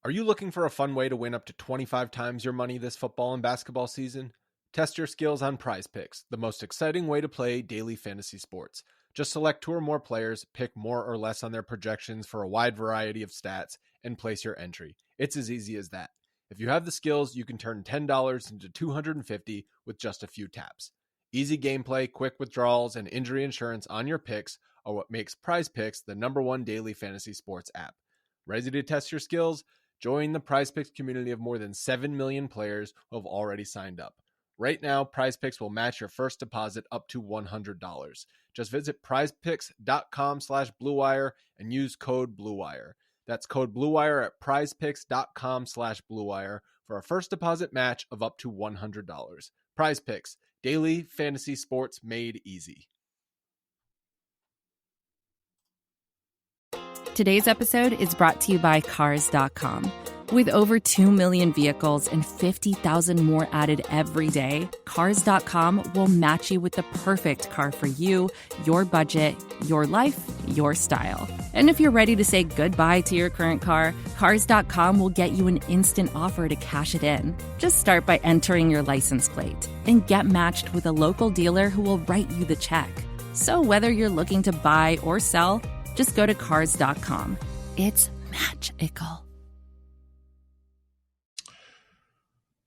Are you looking for a fun way to win up to 25 times your money this football and basketball season? Test your skills on Prize Picks, the most exciting way to play daily fantasy sports. Just select 2 or more players, pick more or less on their projections for a wide variety of stats, and place your entry. It's as easy as that. If you have the skills, you can turn $10 into $250 with just a few taps. Easy gameplay, quick withdrawals, and injury insurance on your picks are what makes Prize Picks the #1 daily fantasy sports app. Ready to test your skills? Join the Prize Picks community of more than 7 million players who have already signed up. Right now, Prize Picks will match your first deposit up to $100. Just visit prizepicks.com/bluewire and use code BLUEWIRE. That's code BLUEWIRE at prizepicks.com/bluewire for a first deposit match of up to $100. Prize Picks, daily fantasy sports made easy. Today's episode is brought to you by Cars.com. With over 2 million vehicles and 50,000 more added every day, Cars.com will match you with the perfect car for you, your budget, your life, your style. And if you're ready to say goodbye to your current car, Cars.com will get you an instant offer to cash it in. Just start by entering your license plate and get matched with a local dealer who will write you the check. So whether you're looking to buy or sell, just go to Cars.com. It's magical.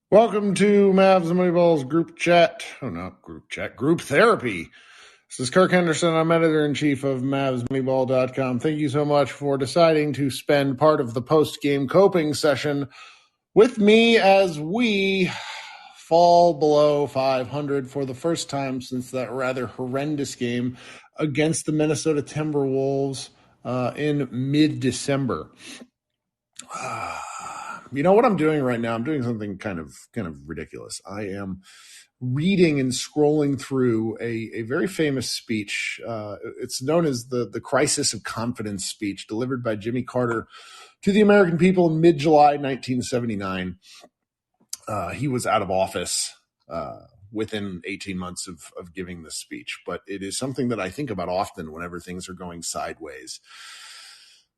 Welcome to Mavs and Moneyball's group chat. Oh, not group chat, group therapy. This is Kirk Henderson. I'm editor-in-chief of MavsMoneyball.com. Thank you so much for deciding to spend part of the post-game coping session with me as we fall below 500 for the first time since that rather horrendous game against the Minnesota Timberwolves in mid-December. You know what I'm doing right now? I'm doing something kind of ridiculous. I am reading and scrolling through a very famous speech. It's known as the Crisis of Confidence speech delivered by Jimmy Carter to the American people in mid-July 1979. He was out of office within 18 months of giving this speech, but it is something that I think about often whenever things are going sideways.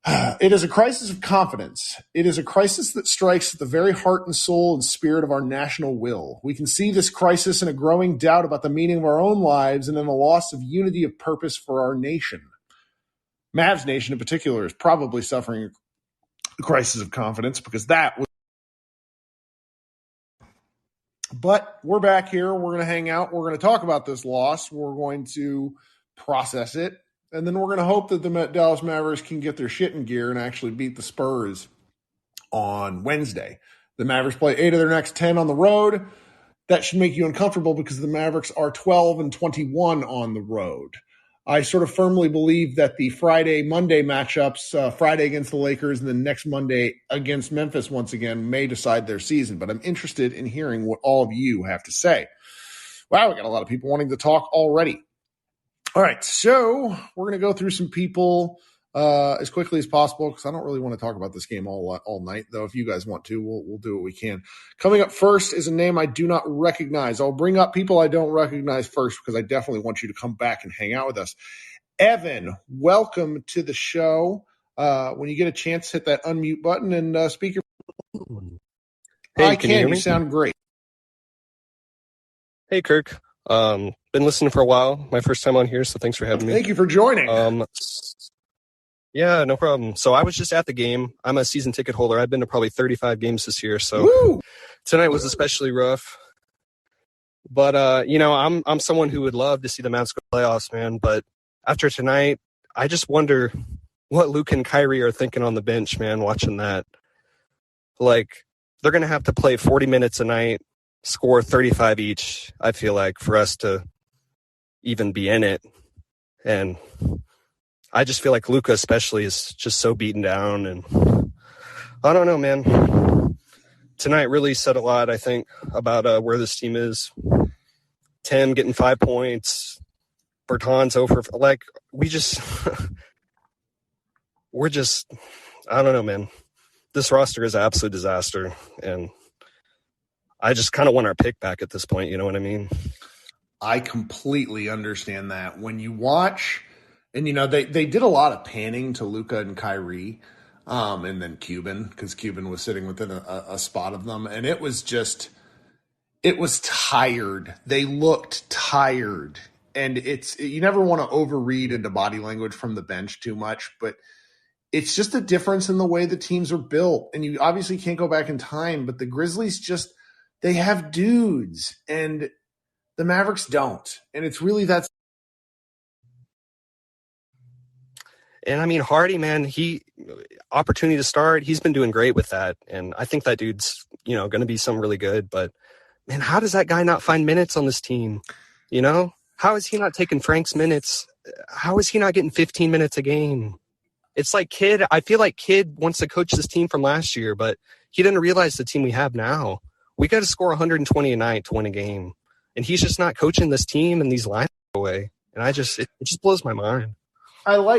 It is a crisis of confidence. It is a crisis that strikes at the very heart and soul and spirit of our national will. We can see this crisis in a growing doubt about the meaning of our own lives and in a loss of unity of purpose for our nation. Mavs Nation in particular is probably suffering a crisis of confidence because that was. But we're back here. We're going to hang out. We're going to talk about this loss. We're going to process it. And then we're going to hope that the Dallas Mavericks can get their shit in gear and actually beat the Spurs on Wednesday. The Mavericks play 8 of their next 10 on the road. That should make you uncomfortable because the Mavericks are 12-21 on the road. I sort of firmly believe that the Friday-Monday matchups, Friday against the Lakers and then next Monday against Memphis once again, may decide their season. But I'm interested in hearing what all of you have to say. Wow, we got a lot of people wanting to talk already. All right, so we're going to go through some people as quickly as possible because I don't really want to talk about this game all night, though. If you guys want to, we'll do what we can. Coming up first is a name I do not recognize. I'll bring up people I don't recognize first because I definitely want you to come back and hang out with us. Evan, welcome to the show. When you get a chance, hit that unmute button and speak your. Hey, I can you hear me? You sound great. Hey, Kirk. Been listening for a while. My first time on here, so thanks for having me. Thank you for joining. Yeah, no problem. So I was just at the game. I'm a season ticket holder. I've been to probably 35 games this year, so Woo! Tonight was especially rough. But I'm someone who would love to see the Mavs go playoffs, man. But after tonight, I just wonder what Luke and Kyrie are thinking on the bench, man. Watching that, like they're gonna have to play 40 minutes a night, score 35 each. I feel like for us to even be in it. And I just feel like Luka especially is just so beaten down. And I don't know, man. Tonight really said a lot, I think, about where this team is. Tim getting 5 points. Bertans over. Like, we're just, I don't know, man. This roster is an absolute disaster. And I just kind of want our pick back at this point. You know what I mean? I completely understand that. When you watch, and they did a lot of panning to Luka and Kyrie. and then Cuban, because Cuban was sitting within a spot of them. And it was tired. They looked tired. And you never want to overread into body language from the bench too much, but it's just a difference in the way the teams are built. And you obviously can't go back in time, but the Grizzlies they have dudes and the Mavericks don't. And it's really that. And I mean, Hardy, man, opportunity to start, he's been doing great with that. And I think that dude's, going to be something really good. But man, how does that guy not find minutes on this team? How is he not taking Frank's minutes? How is he not getting 15 minutes a game? It's like I feel like Kid wants to coach this team from last year, but he didn't realize the team we have now. We got to score 120 a night to win a game. And he's just not coaching this team and these lines away. And it just blows my mind.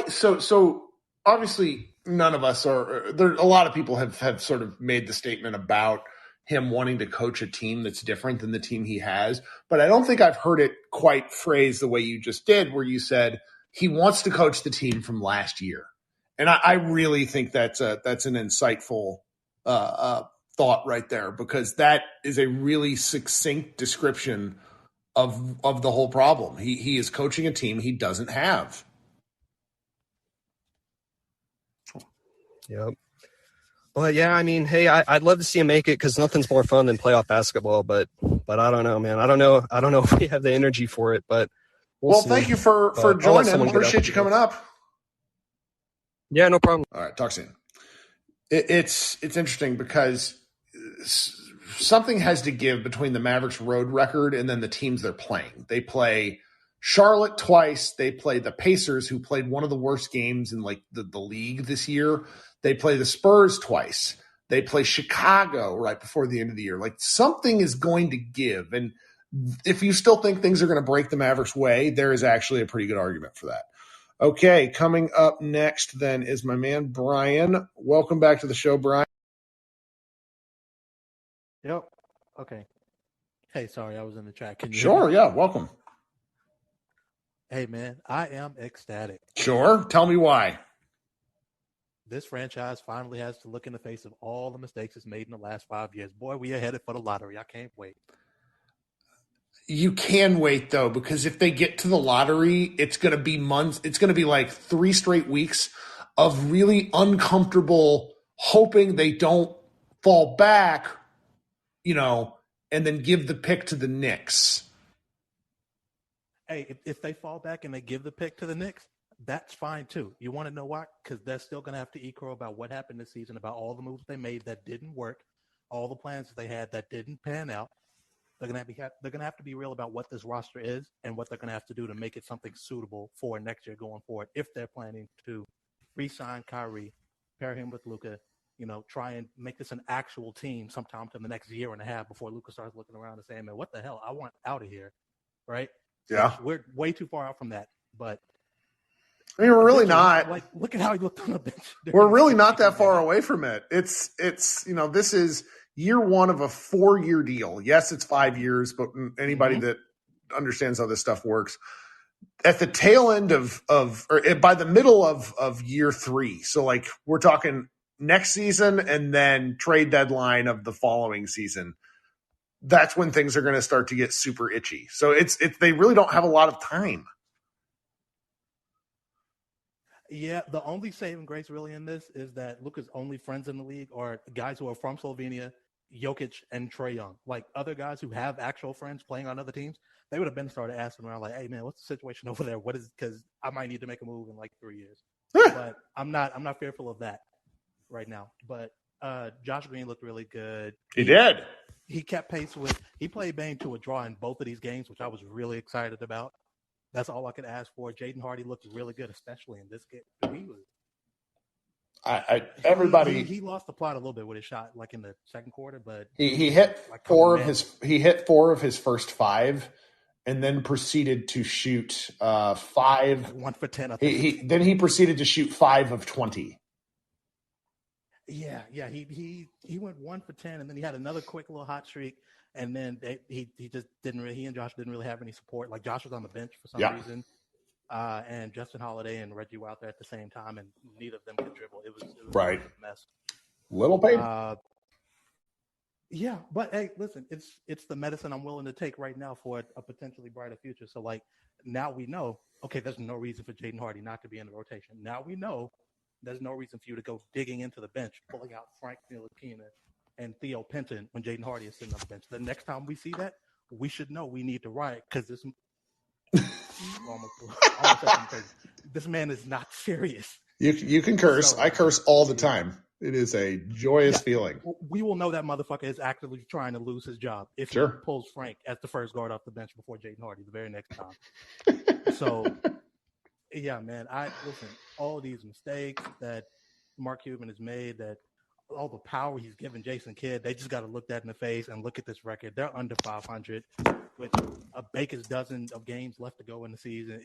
So obviously none of us are there. A lot of people have sort of made the statement about him wanting to coach a team that's different than the team he has. But I don't think I've heard it quite phrased the way you just did, where you said he wants to coach the team from last year. And I really think that's an insightful thought right there, because that is a really succinct description of the whole problem. He is coaching a team he doesn't have. Yep. But yeah, I mean, hey, I'd love to see him make it, because nothing's more fun than playoff basketball. But I don't know, man. I don't know if we have the energy for it. But we'll see. Thank you for joining. Appreciate you coming up. Yeah, no problem. All right, talk soon. It's interesting because something has to give between the Mavericks' road record and then the teams they're playing. They play Charlotte twice. They play the Pacers, who played one of the worst games in like the league this year. They play the Spurs twice. They play Chicago right before the end of the year. Like, something is going to give. And if you still think things are going to break the Mavericks' way, there is actually a pretty good argument for that. Okay, coming up next then is my man Brian. Welcome back to the show, Brian. Yep. Okay. Hey, sorry, I was in the chat. Can you Sure, yeah, welcome. Hey, man, I am ecstatic. Sure, tell me why. This franchise finally has to look in the face of all the mistakes it's made in the last 5 years. Boy, we are headed for the lottery. I can't wait. You can wait, though, because if they get to the lottery, it's going to be months. It's going to be like 3 straight weeks of really uncomfortable, hoping they don't fall back, and then give the pick to the Knicks. Hey, if they fall back and they give the pick to the Knicks, that's fine, too. You want to know why? Because they're still going to have to eat crow about what happened this season, about all the moves they made that didn't work, all the plans that they had that didn't pan out. They're going to have to be real about what this roster is and what they're going to have to do to make it something suitable for next year going forward, if they're planning to re-sign Kyrie, pair him with Luka, try and make this an actual team sometime in the next year and a half before Luka starts looking around and saying, man, what the hell? I want out of here, right? Yeah. We're way too far out from that, but I mean, we're really not. Like, look at how he looked on the bench. We're really not that far away from it. It's this is year one of a 4-year deal. Yes, it's 5 years, but anybody that understands how this stuff works, at the tail end or by the middle of year 3. So like, we're talking next season and then trade deadline of the following season. That's when things are going to start to get super itchy. So they really don't have a lot of time. Yeah, the only saving grace really in this is that Luka's only friends in the league are guys who are from Slovenia, Jokic, and Trae Young. Like, other guys who have actual friends playing on other teams, they would have been started asking around like, hey, man, what's the situation over there? What is, because I might need to make a move in like 3 years. But I'm not fearful of that right now. But Josh Green looked really good. He did. He kept pace he played Bane to a draw in both of these games, which I was really excited about. That's all I could ask for. Jaden Hardy looked really good, especially in this game. He was. He lost the plot a little bit with his shot, like in the second quarter, but he hit like 4 of his first 5, and then proceeded to shoot 5. 1 for 10. I think. Then he proceeded to shoot 5 of 20. Yeah. He went 1 for 10, and then he had another quick little hot streak. And then he just didn't really. He and Josh didn't really have any support. Like, Josh was on the bench for some reason. and Justin Holiday and Reggie were out there at the same time, and neither of them could dribble. It was Right. a mess. Little pain. Yeah, but hey, listen, it's the medicine I'm willing to take right now for a potentially brighter future. So like now we know, okay, there's no reason for Jaden Hardy not to be in the rotation. Now we know there's no reason for you to go digging into the bench, pulling out Frank Ntilikina and Theo Penton when Jaden Hardy is sitting on the bench. The next time we see that, we should know we need to riot because this this man is not serious. You can curse. So, I curse all the time. It is a joyous feeling. We will know that motherfucker is actively trying to lose his job if he pulls Frank as the first guard off the bench before Jaden Hardy the very next time. So, yeah, man, listen, all these mistakes that Mark Cuban has made, that all the power he's given Jason Kidd, they just got to look that in the face and look at this record. They're under 500 with a baker's dozen of games left to go in the season.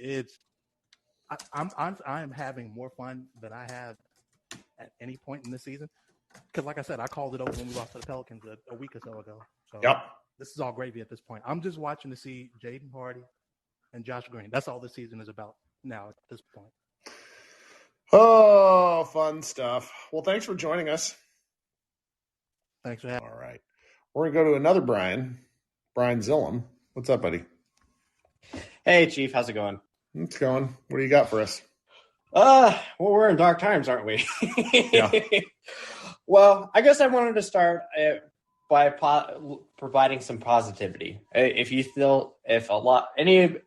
I'm having more fun than I have at any point in the season. Because like I said, I called it over when we lost to the Pelicans a week or so ago. So this is all gravy at this point. I'm just watching to see Jaden Hardy and Josh Green. That's all the season is about now at this point. Oh, fun stuff. Well, thanks for joining us. Thanks for having me. All right. We're going to go to another Brian Zillum. What's up, buddy? Hey, Chief. How's it going? It's going. What do you got for us? Well, we're in dark times, aren't we? Yeah. Well, I guess I wanted to start by providing some positivity. If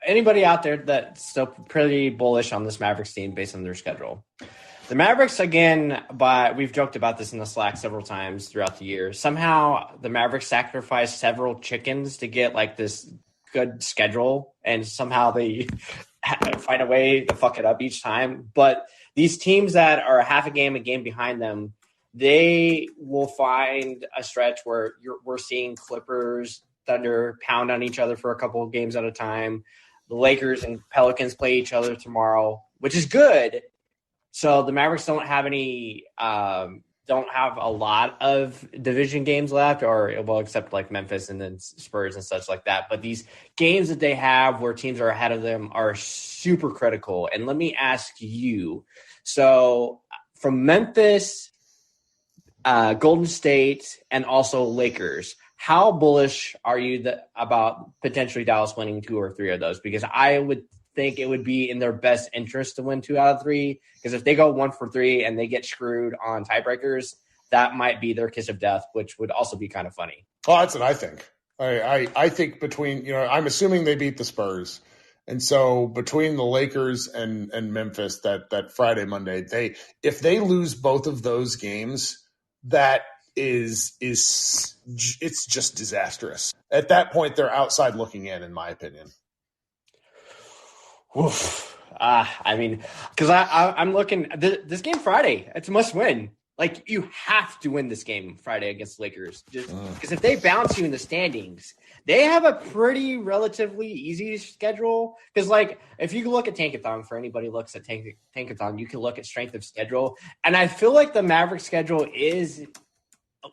anybody out there that's still pretty bullish on this Mavericks team based on their schedule. The Mavericks, again, we've joked about this in the Slack several times throughout the year. Somehow the Mavericks sacrificed several chickens to get like this good schedule, and somehow they find a way to fuck it up each time. But these teams that are half a game behind them, they will find a stretch where we're seeing Clippers, Thunder pound on each other for a couple of games at a time. The Lakers and Pelicans play each other tomorrow, which is good. So the Mavericks don't have a lot of division games left, except like Memphis and then Spurs and such like that. But these games that they have where teams are ahead of them are super critical. And let me ask you, so from Memphis, Golden State, and also Lakers, how bullish are you about potentially Dallas winning 2 or 3 of those? Because I would think it would be in their best interest to win 2 out of 3. Because if they go 1 for 3 and they get screwed on tiebreakers, that might be their kiss of death, which would also be kind of funny. Oh, that's what I think. I think between, I'm assuming they beat the Spurs. And so between the Lakers and Memphis, that Friday, Monday, if they lose both of those games, that it's just disastrous. At that point, they're outside looking in my opinion. Oof. Because I'm looking this game Friday. It's a must win. Like, you have to win this game Friday against the Lakers. Just because if they bounce you in the standings, they have a pretty relatively easy schedule. Because, like, if you look at Tankathon, for anybody who looks at Tankathon, you can look at strength of schedule. And I feel like the Mavericks schedule is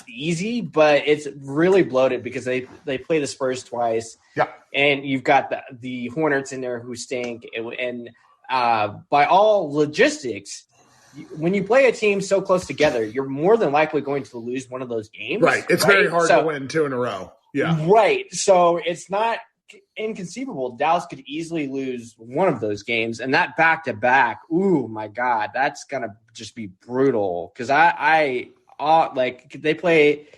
easy, but it's really bloated because they play the Spurs twice. Yeah. And you've got the Hornets in there who stink. And by all logistics, when you play a team so close together, you're more than likely going to lose one of those games. Right. It's very hard to win 2 in a row. Yeah. Right. So it's not inconceivable. Dallas could easily lose one of those games, and that back-to-back, ooh, my God, that's going to just be brutal. Because they play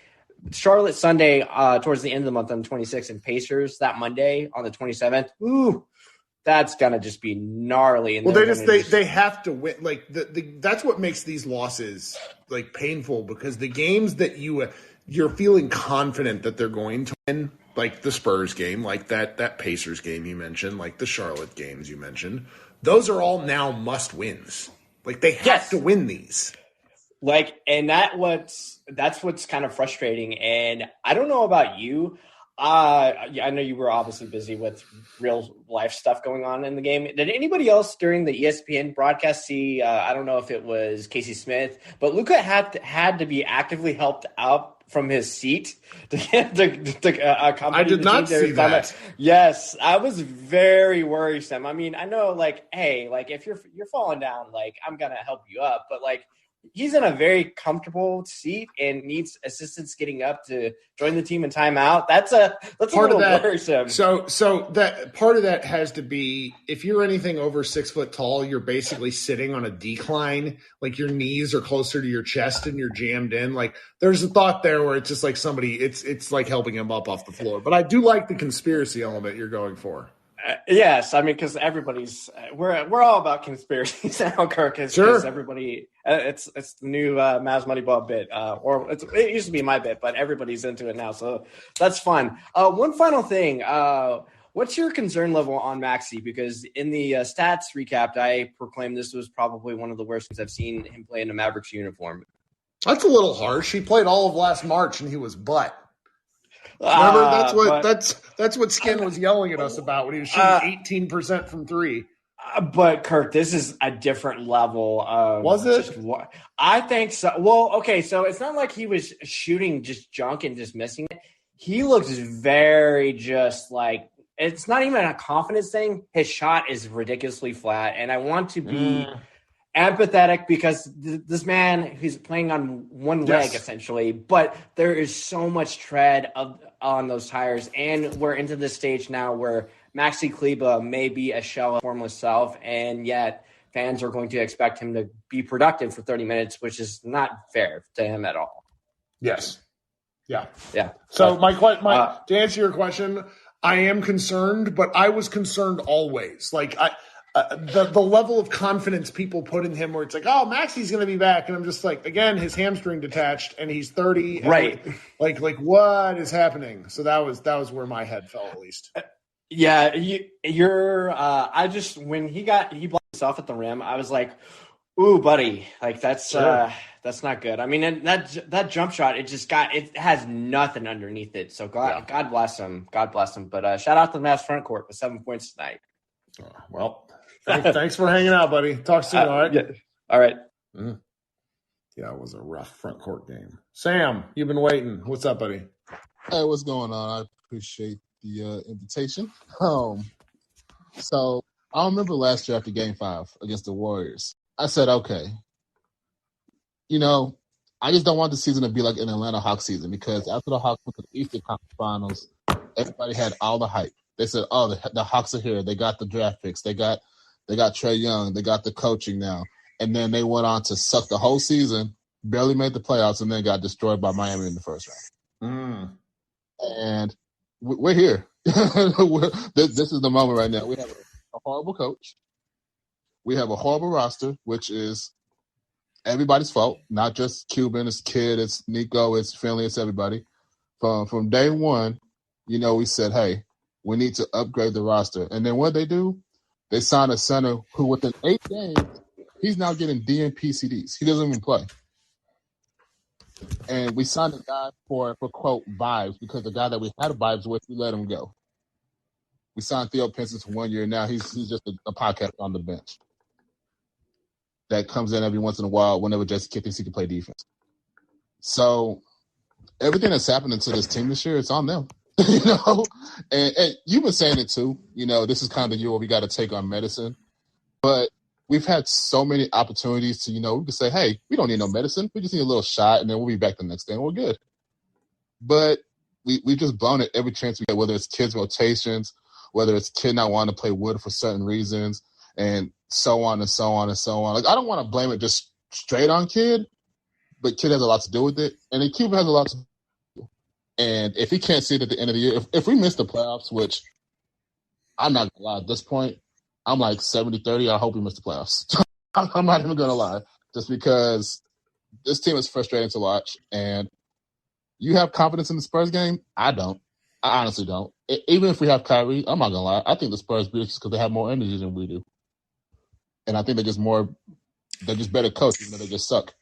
Charlotte Sunday towards the end of the month on the 26th and Pacers that Monday on the 27th. Ooh, that's going to just be gnarly. And well, they have to win. Like that's what makes these losses like painful, because the games that you're feeling confident that they're going to win, like the Spurs game, like that Pacers game you mentioned, like the Charlotte games you mentioned, those are all now must wins. Like they have to win these. Like, and that's what's kind of frustrating. And I don't know about you. I know you were obviously busy with real life stuff going on in the game. Did anybody else during the ESPN broadcast see, I don't know if it was Casey Smith, but Luka had to be actively helped up from his seat to accompany I did the not team. see that. Yes, I was very worrisome. I mean, I know, like, hey, like if you're falling down, like I'm gonna help you up, but like he's in a very comfortable seat and needs assistance getting up to join the team in timeout. That's a little worrisome. So that part of that has to be, if you're anything over 6 foot tall, you're basically sitting on a decline, like your knees are closer to your chest and you're jammed in. Like there's a thought there where it's just like it's like helping him up off the floor. But I do like the conspiracy element you're going for. Yes, I mean, because everybody's we're all about conspiracies now, Kirk. Because everybody, it's the new Mavs Moneyball bit, or it used to be my bit, but everybody's into it now, so that's fun. One final thing, what's your concern level on Maxey? Because in the stats recap, I proclaimed this was probably one of the worst things I've seen him play in a Mavericks uniform. That's a little harsh. He played all of last March and he was butt. Remember, that's what Skin was yelling at us about when he was shooting 18% from three. But Kirk, this is a different level. Was it? I think so. Well, okay, so it's not like he was shooting just junk and just missing it. He looks very just like it's not even a confidence thing. His shot is ridiculously flat, and I want to be empathetic because this man, he's playing on one leg essentially, but there is so much tread on those tires, and we're into this stage now where Maxi Kleber may be a shell of former self, and yet fans are going to expect him to be productive for 30 minutes, which is not fair to him at all. Yes. Yeah. So to answer your question, I am concerned, but I was concerned always. Like the level of confidence people put in him where it's like, oh, Maxi's going to be back. And I'm just like, again, his hamstring detached and he's 30. Right. Like what is happening? So that was where my head fell at least. Yeah. When he blocked himself at the rim, I was like, ooh, buddy, like that's not good. I mean, and that jump shot, it has nothing underneath it. So God bless him. God bless him. But shout out to the Mavs front court with 7 points tonight. Well, thanks for hanging out, buddy. Talk soon, all right? Yeah. All right. Mm-hmm. Yeah, it was a rough front court game. Sam, you've been waiting. What's up, buddy? Hey, what's going on? I appreciate the invitation. So I remember last year after Game 5 against the Warriors, I said, okay, I just don't want the season to be like an Atlanta Hawks season because after the Hawks went to the Eastern Conference Finals, everybody had all the hype. They said, oh, the Hawks are here. They got the draft picks. They got Trae Young. They got the coaching now. And then they went on to suck the whole season, barely made the playoffs, and then got destroyed by Miami in the first round. And we're here. This is the moment right now. We have a horrible coach. We have a horrible roster, which is everybody's fault, not just Cuban, it's Kid, it's Nico, it's Finley, it's everybody. From day one, we said, hey, we need to upgrade the roster. And then what they do? They sign a center who within 8 games, he's now getting DNP CDs. He doesn't even play. And we signed a guy for quote, vibes, because the guy that we had vibes with, we let him go. We signed Theo Pinson for 1 year. Now he's just a podcast on the bench that comes in every once in a while whenever Jesse Kidd thinks he can play defense. So everything that's happening to this team this year, it's on them. And you've been saying it too. This is kind of the year where we got to take on medicine. But we've had so many opportunities to, we can say, hey, we don't need no medicine. We just need a little shot, and then we'll be back the next day, and we're good. But we just blown it every chance we get, whether it's kids' rotations, whether it's kid not wanting to play Wood for certain reasons, and so on and so on and so on. Like, I don't want to blame it just straight on Kid, but Kid has a lot to do with it, and then Cuban has a lot to do. And if he can't see it at the end of the year, if we miss the playoffs, which I'm not going to lie, at this point, I'm like 70-30. I hope we miss the playoffs. I'm not even going to lie, just because this team is frustrating to watch. And you have confidence in the Spurs game? I don't. I honestly don't. Even if we have Kyrie, I'm not going to lie. I think the Spurs beat us because they have more energy than we do. And I think they're just better coached, even though they just suck.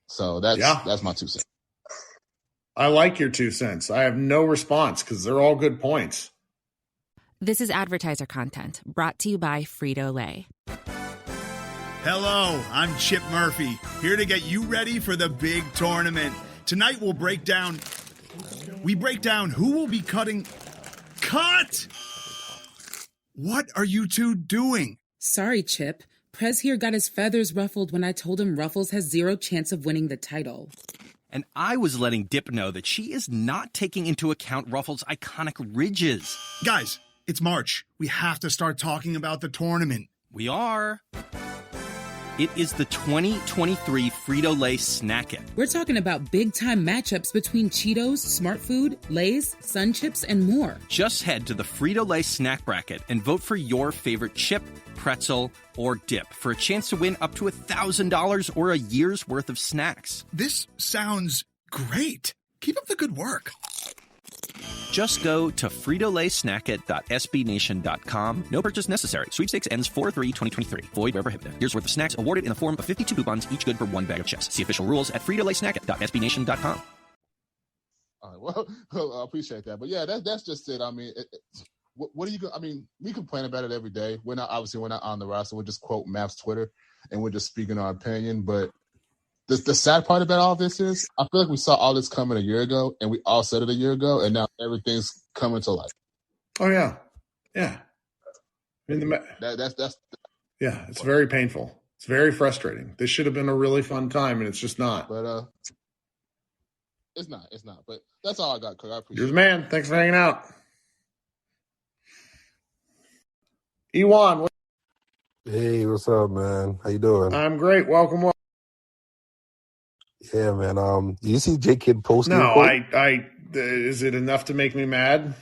So that's my 2 cents. I like your 2 cents. I have no response because they're all good points. This is advertiser content brought to you by Frito-Lay. Hello, I'm Chip Murphy, here to get you ready for the big tournament. Tonight we'll break down who will be cutting. Cut! What are you two doing? Sorry, Chip. Prez here got his feathers ruffled when I told him Ruffles has zero chance of winning the title. And I was letting Dip know that she is not taking into account Ruffles' iconic ridges. Guys, it's March. We have to start talking about the tournament. We are. It is the 2023 Frito-Lay Snack It. We're talking about big-time matchups between Cheetos, Smart Food, Lay's, Sun Chips, and more. Just head to the Frito-Lay Snack Bracket and vote for your favorite chip, pretzel, or dip for a chance to win up to $1,000 or a year's worth of snacks. This sounds great. Keep up the good work. Just go to fritolaysnackit.sbnation.com. No purchase necessary. Sweepstakes ends 4/3/2023. Void where prohibited. Here's worth of snacks awarded in the form of 52 coupons, each good for one bag of chips. See official rules at fritolaysnackit.sbnation.com. All right, well, I appreciate that. But yeah, that's just it. I mean, what are you going I mean, we complain about it every day. We're not on the roster. We're just quote Mav's Twitter and we're just speaking our opinion. But the sad part about all this is I feel like we saw all this coming a year ago and we all said it a year ago and now everything's coming to life. Oh yeah. Yeah. I mean, that's yeah, it's very painful. It's very frustrating. This should have been a really fun time and it's just not. But it's not. But that's all I got, Kirk. I appreciate You're the man. Thanks for hanging out. Ewan. Hey, what's up, man? How you doing? I'm great. Welcome. Yeah, man. Did you see J Kid post? No, is it enough to make me mad?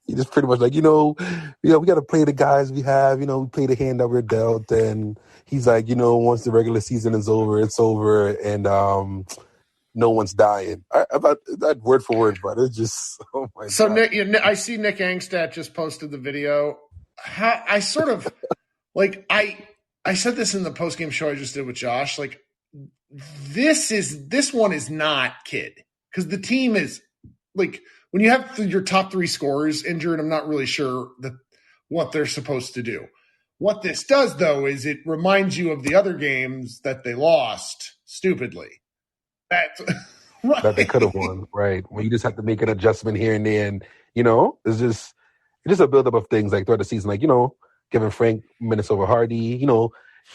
He just pretty much like, we got to play the guys we have. We play the hand that we're dealt. And he's like, once the regular season is over, it's over. And no one's dying. About that word for word, but it's just, oh my so God. Nick, I see Nick Angstadt just posted the video. I sort of like, I said this in the postgame show I just did with Josh. Like, this one is not Kid because the team is like when you have your top three scorers injured. I'm not really sure what they're supposed to do. What this does, though, is it reminds you of the other games that they lost stupidly. That's right. That they could have won, right? When you just have to make an adjustment here and there, and it's just a buildup of things like throughout the season, like giving Frank minutes over Hardy. He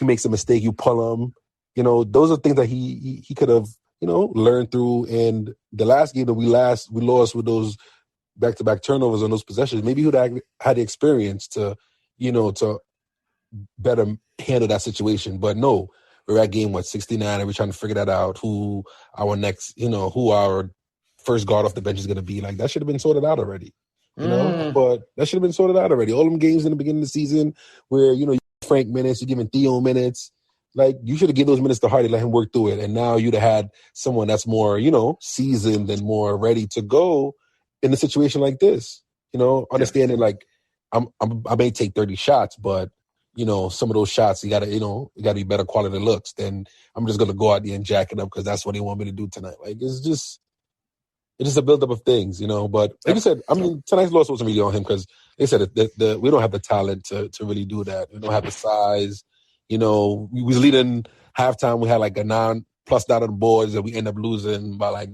makes a mistake, you pull him. Those are things that he could have learned through. And the last game that we lost with those back-to-back turnovers on those possessions, maybe he would have had the experience to better handle that situation. But no, we're at game 69, and we're trying to figure that out. Who our next, who our first guard off the bench is going to be. Like that should have been sorted out already. But that should have been sorted out already. All them games in the beginning of the season where you Frank minutes, you're giving Theo minutes. Like you should have given those minutes to Hardy, let him work through it. And now you'd have had someone that's more, seasoned and more ready to go in a situation like this. Understanding like I may take 30 shots, but some of those shots you gotta be better quality looks than I'm just gonna go out there and jack it up because that's what they want me to do tonight. Like it's just a buildup of things, But like you said, I mean, tonight's loss wasn't really on him because they said we don't have the talent to really do that. We don't have the size. We was leading halftime. We had like a 9+ out of the boards, and we end up losing by like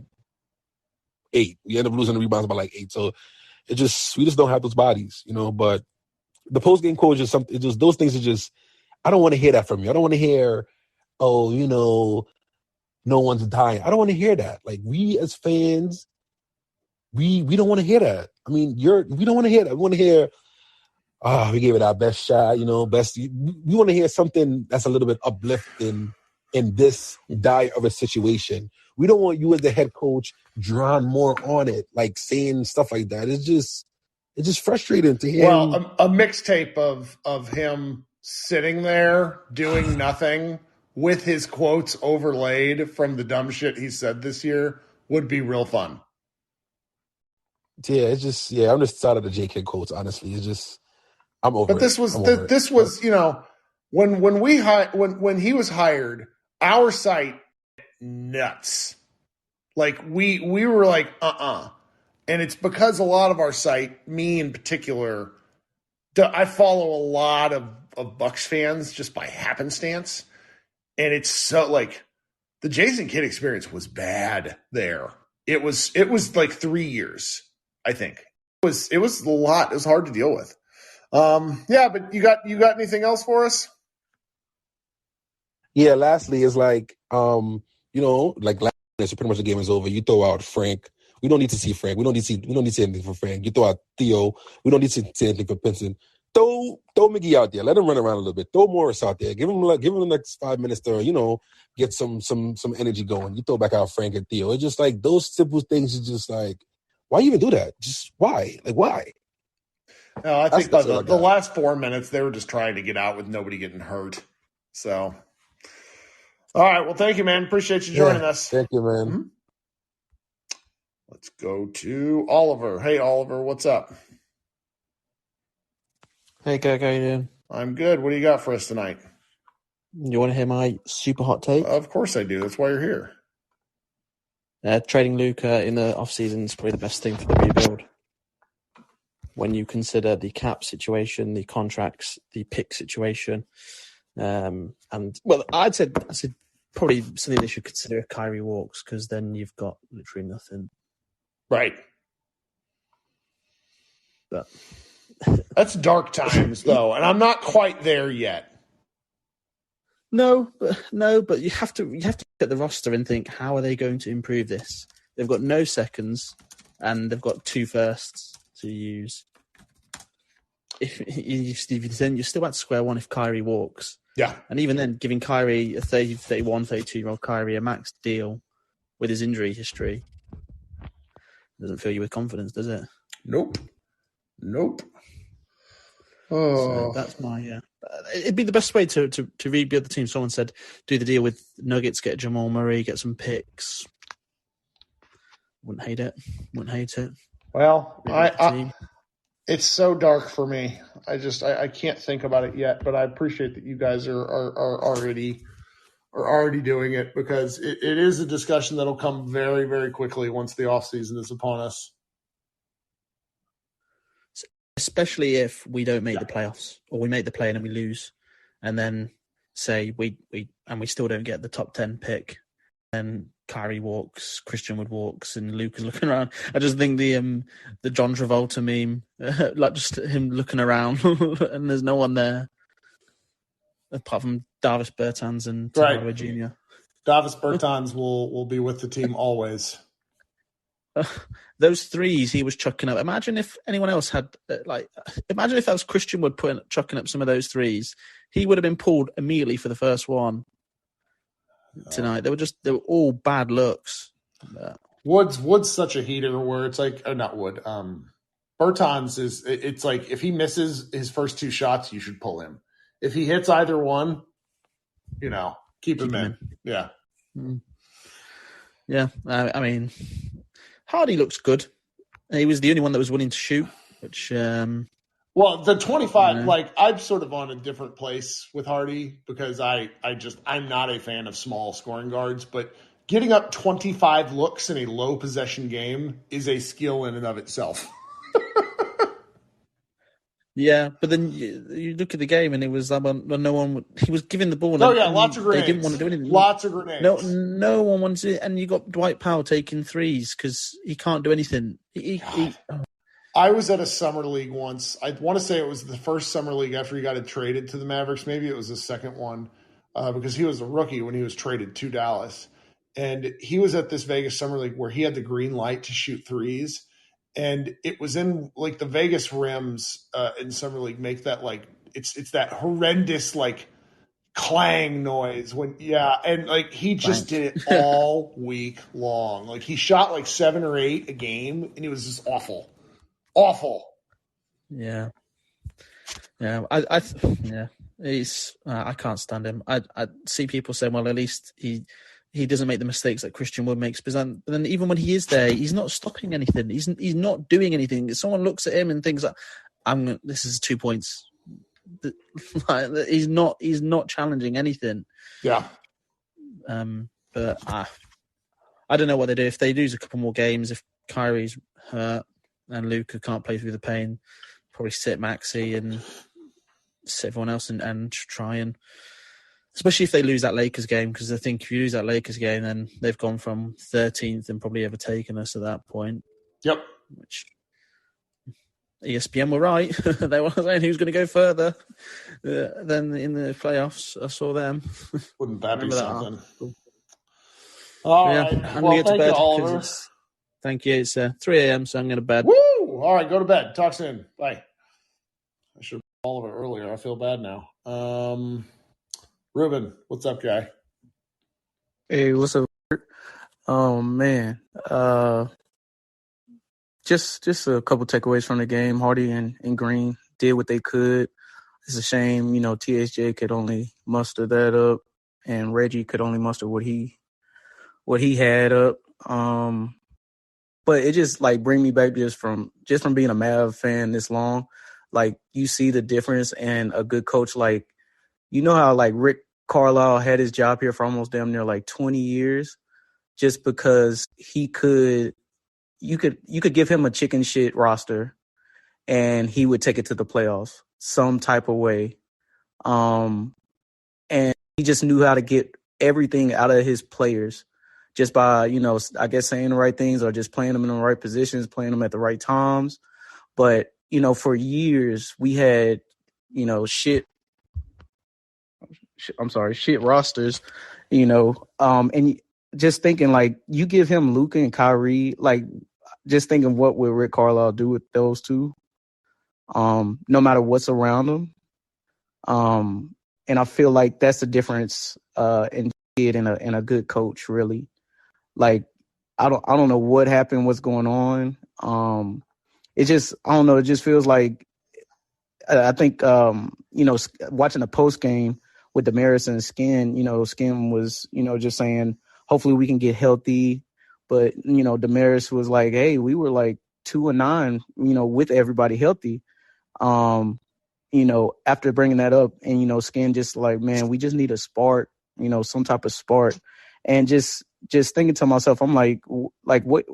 8. We end up losing the rebounds by like 8. So we just don't have those bodies, But the post game quote is something. Just those things are just. I don't want to hear that from you. I don't want to hear, no one's dying. I don't want to hear that. Like we as fans. We don't want to hear that. I mean, we don't want to hear that. We want to hear, we gave it our best shot, best. We want to hear something that's a little bit uplifting in this dire of a situation. We don't want you as the head coach drawn more on it, like saying stuff like that. It's just frustrating to hear. Well, a mixtape of him sitting there doing nothing with his quotes overlaid from the dumb shit he said this year would be real fun. Yeah, I'm just tired of the J.K. quotes. Honestly, it's just I'm over. But this was when he was hired, our site nuts. Like we were like and it's because a lot of our site, me in particular, I follow a lot of Bucks fans just by happenstance, and it's so like the Jason Kidd experience was bad there. It was like 3 years, I think. It was a lot. It was hard to deal with. Yeah, but you got anything else for us? Yeah, lastly is like, like last night, so pretty much the game is over. You throw out Frank. We don't need to see Frank. We don't need to see anything for Frank. You throw out Theo. We don't need to see anything for Pinson. Throw Miggy out there. Let him run around a little bit. Throw Morris out there. Give him the next 5 minutes to, get some energy going. You throw back out Frank and Theo. It's just like those simple things is just like, why you even do that? Just why? Like why? No, I think by the last 4 minutes, they were just trying to get out with nobody getting hurt. So, all right. Well, thank you, man. Appreciate you joining us. Thank you, man. Mm-hmm. Let's go to Oliver. Hey, Oliver, what's up? Hey, Greg, how you doing? I'm good. What do you got for us tonight? You want to hear my super hot take? Of course I do. That's why you're here. Trading Luka in the offseason is probably the best thing for the rebuild. When you consider the cap situation, the contracts, the pick situation, I'd say probably something they should consider if Kyrie walks, because then you've got literally nothing. Right. But that's dark times, though, and I'm not quite there yet. No, but you have to look at the roster and think, how are they going to improve this? They've got no seconds, and they've got 2 firsts to use. If you still at square one if Kyrie walks. Yeah. And even then, giving Kyrie, a 31, 32-year-old Kyrie, a max deal with his injury history doesn't fill you with confidence, does it? Nope. So that's my it'd be the best way to rebuild the team. Someone said do the deal with Nuggets, get Jamal Murray, get some picks. Wouldn't hate it. Well, it's so dark for me. I can't think about it yet, but I appreciate that you guys are already doing it, because it is a discussion that'll come very, very quickly once the offseason is upon us. Especially if we don't make the playoffs, or we make the play and we lose, and then say we still don't get the top 10 pick, and Kyrie walks, Christian Wood walks, and Luke is looking around. I just think the John Travolta meme, like just him looking around, and there's no one there apart from Davis Bertans and Hardaway Jr. Davis Bertans will be with the team always. Those threes he was chucking up. Imagine if anyone else had, imagine if that was Christian Wood chucking up some of those threes. He would have been pulled immediately for the first one tonight. They were all bad looks. Wood's such a heater where it's like, not Wood. Bertans it's like if he misses his first 2 shots, you should pull him. If he hits either one, keep him in. Yeah. Yeah. I mean, Hardy looks good. He was the only one that was willing to shoot, which... well, the 25, I'm sort of on a different place with Hardy, because I'm not a fan of small scoring guards, but getting up 25 looks in a low possession game is a skill in and of itself. Yeah, but then you look at the game and it was no one. He was giving the ball. Lots of grenades. They didn't want to do anything. Lots of grenades. No one wanted to. And you got Dwight Powell taking threes because he can't do anything. I was at a summer league once. I want to say it was the first summer league after he got traded to the Mavericks. Maybe it was the second one, because he was a rookie when he was traded to Dallas. And he was at this Vegas summer league where he had the green light to shoot threes. And it was in the Vegas rims in summer league make that it's that horrendous clang noise and he just did it all week long. He shot 7 or 8 a game, and it was just awful. Yeah. He's I can't stand him. I see people saying, well, at least he doesn't make the mistakes that Christian Wood makes. But then even when he is there, he's not stopping anything. He's not doing anything. If someone looks at him and thinks, this is 2 points. He's not challenging anything. Yeah. But I don't know what they do. If they lose a couple more games, if Kyrie's hurt and Luka can't play through the pain, probably sit Maxey and sit everyone else and try and, especially if they lose that Lakers game, because I think if you lose that Lakers game, then they've gone from 13th and probably overtaken us at that point. Yep. Which ESPN were right. They were saying who's going to go further than in the playoffs. I saw them. Wouldn't that be something? All right. I'm Well, going to get to thank bed you, Oliver. Thank you. It's 3 a.m., so I'm going to bed. Woo! All right, go to bed. Talk soon. Bye. I should have Oliver earlier. I feel bad now. Ruben, what's up, guy? Hey, what's up? Man. Just a couple takeaways from the game. Hardy and Green did what they could. It's a shame, TSJ could only muster that up, and Reggie could only muster what he had up. But it just bring me back just from being a Mav fan this long. You see the difference in a good coach. How Rick Carlisle had his job here for almost damn near 20 years, just because you could give him a chicken shit roster and he would take it to the playoffs some type of way. And he just knew how to get everything out of his players just by, I guess saying the right things or just playing them in the right positions, playing them at the right times. But, for years we had, shit rosters, and just thinking you give him Luka and Kyrie, just thinking what would Rick Carlisle do with those two, no matter what's around them. And I feel like that's the difference in a good coach, really. I don't know what happened, what's going on. It just feels like I think watching the post game with Damaris and Skin, Skin was, just saying, hopefully we can get healthy. But, Damaris was like, hey, we were 2-9, with everybody healthy. After bringing that up and, Skin just man, we just need a spark, some type of spark. And just thinking to myself, I'm like what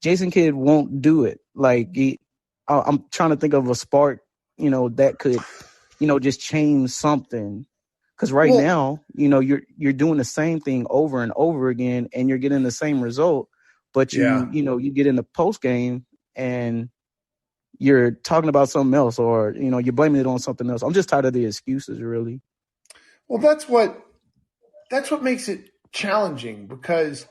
Jason Kidd won't do it. I'm trying to think of a spark, that could, just change something. Because now, you're doing the same thing over and over again, and you're getting the same result. But you get in the post game and you're talking about something else, or you're blaming it on something else. I'm just tired of the excuses, really. Well, that's what makes it challenging, because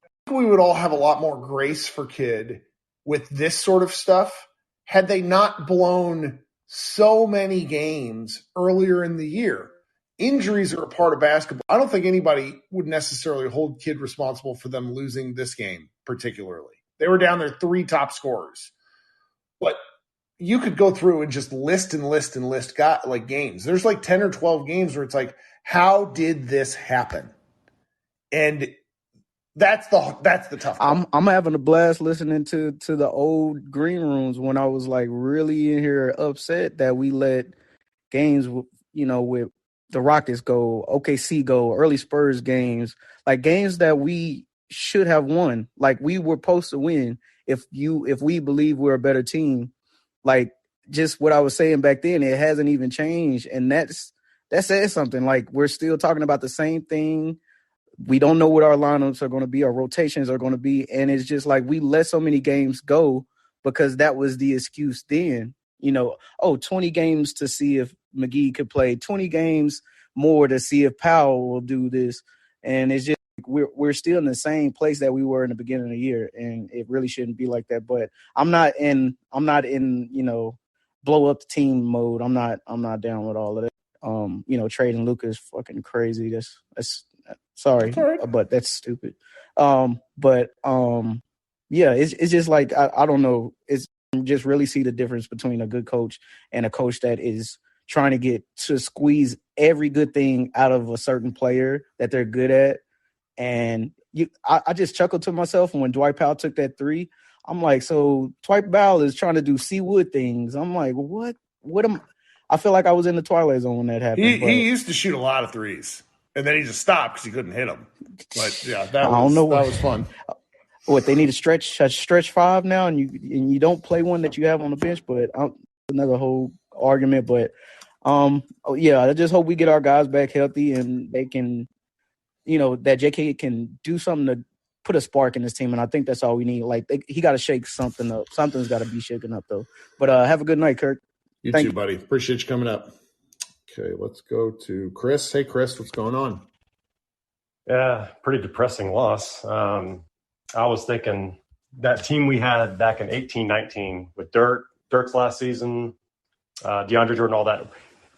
I think we would all have a lot more grace for Kidd with this sort of stuff had they not blown so many games earlier in the year. Injuries are a part of basketball. I don't think anybody would necessarily hold Kidd responsible for them losing this game particularly. They were down their 3 top scorers. But you could go through and just list games. There's 10 or 12 games where it's how did this happen? And that's the tough part. I'm having a blast listening to the old green rooms when I was really in here upset that we let games with the Rockets go, OKC go, early Spurs games, games that we should have won. We were supposed to win if we believe we're a better team. Just what I was saying back then, it hasn't even changed. And that says something. We're still talking about the same thing. We don't know what our lineups are going to be, our rotations are going to be. And it's just we let so many games go because that was the excuse then. 20 games to see if McGee could play, 20 games more to see if Powell will do this. And it's just we're still in the same place that we were in the beginning of the year, and it really shouldn't be like that. But I'm not in blow up the team mode. I'm not down with all of that. Trading Luka is fucking crazy. That's sorry, but that's stupid. Yeah, it's just I don't know. It's just really see the difference between a good coach and a coach that is trying to get to squeeze every good thing out of a certain player that they're good at. And I just chuckled to myself when Dwight Powell took that 3. I'm like, so Dwight Powell is trying to do C. Wood things. I'm like, what I feel like I was in the Twilight Zone when that happened. He used to shoot a lot of threes, and then he just stopped because he couldn't hit them. But yeah, that was fun. What, they need a stretch 5 now, and you don't play one that you have on the bench. But another whole argument. But yeah, I just hope we get our guys back healthy and they can, that JK can do something to put a spark in this team. And I think that's all we need. Like he got to shake something up. Something's got to be shaken up though. But have a good night, Kirk. You too, buddy. Appreciate you coming up. Okay, let's go to Chris. Hey, Chris, what's going on? Yeah, pretty depressing loss. I was thinking that team we had back in 18-19 with Dirk's last season, DeAndre Jordan, all that.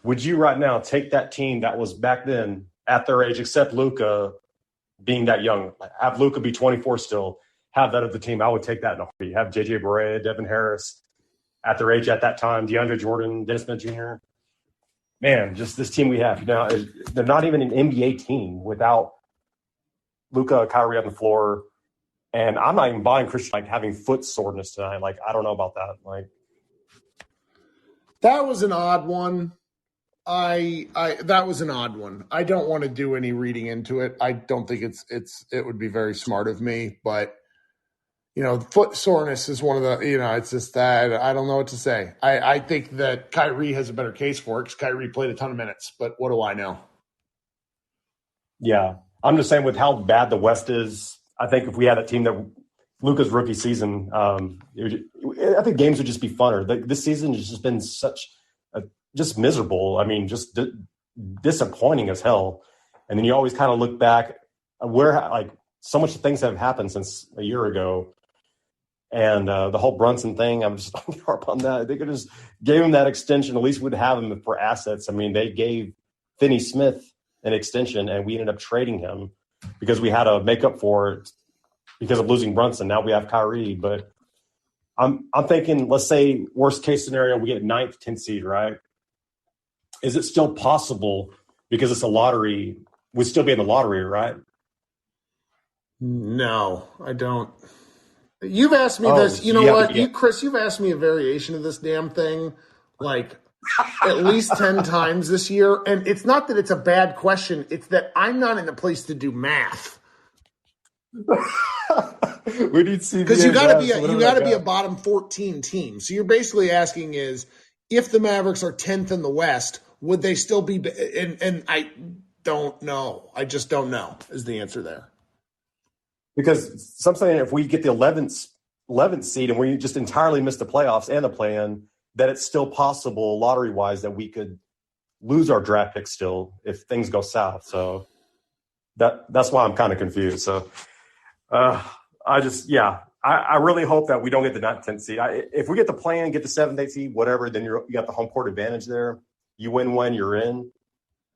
Would you right now take that team that was back then at their age, except Luka being that young, have Luka be 24 still, have that of the team? I would take that in a heartbeat. Have J.J. Barea, Devin Harris at their age at that time, DeAndre Jordan, Dennis Smith Jr. Man, just this team we have now, they're not even an NBA team without Luka, Kyrie on the floor. And I'm not even buying Christian having foot soreness tonight. I don't know about that. That was an odd one. That was an odd one. I don't want to do any reading into it. I don't think it would be very smart of me, but foot soreness is one of the, it's just that I don't know what to say. I think that Kyrie has a better case for it because Kyrie played a ton of minutes, but what do I know? Yeah. I'm just saying with how bad the West is, I think if we had a team that Luka's rookie season, I think games would just be funner. This season has just been just miserable. I mean, just disappointing as hell. And then you always kind of look back where so much things have happened since a year ago. And the whole Brunson thing, I'm just going to harp on that. They could just gave him that extension. At least we'd have him for assets. I mean, they gave Finney Smith an extension, and we ended up trading him because we had to make up for it because of losing Brunson. Now we have Kyrie. But I'm thinking, let's say worst case scenario, we get 9th, 10th seed, right? Is it still possible because it's a lottery? We'd still be in the lottery, right? No, I don't. You've asked me this. You know what? Chris, you've asked me a variation of this damn thing at least 10 times this year. And it's not that it's a bad question. It's that I'm not in a place to do math. We need CBA because you got to be a bottom 14 team. So you're basically asking is if the Mavericks are 10th in the West, would they still be? And I don't know. I just don't know is the answer there. Because some saying if we get the 11th seed and we just entirely miss the playoffs and the play-in, that it's still possible lottery-wise that we could lose our draft pick still if things go south. So that's why I'm kind of confused. So I really hope that we don't get the 9th, 10th seed. If we get the play-in, get the 7th, 8th seed, whatever, then you got the home court advantage there. You win when you're in.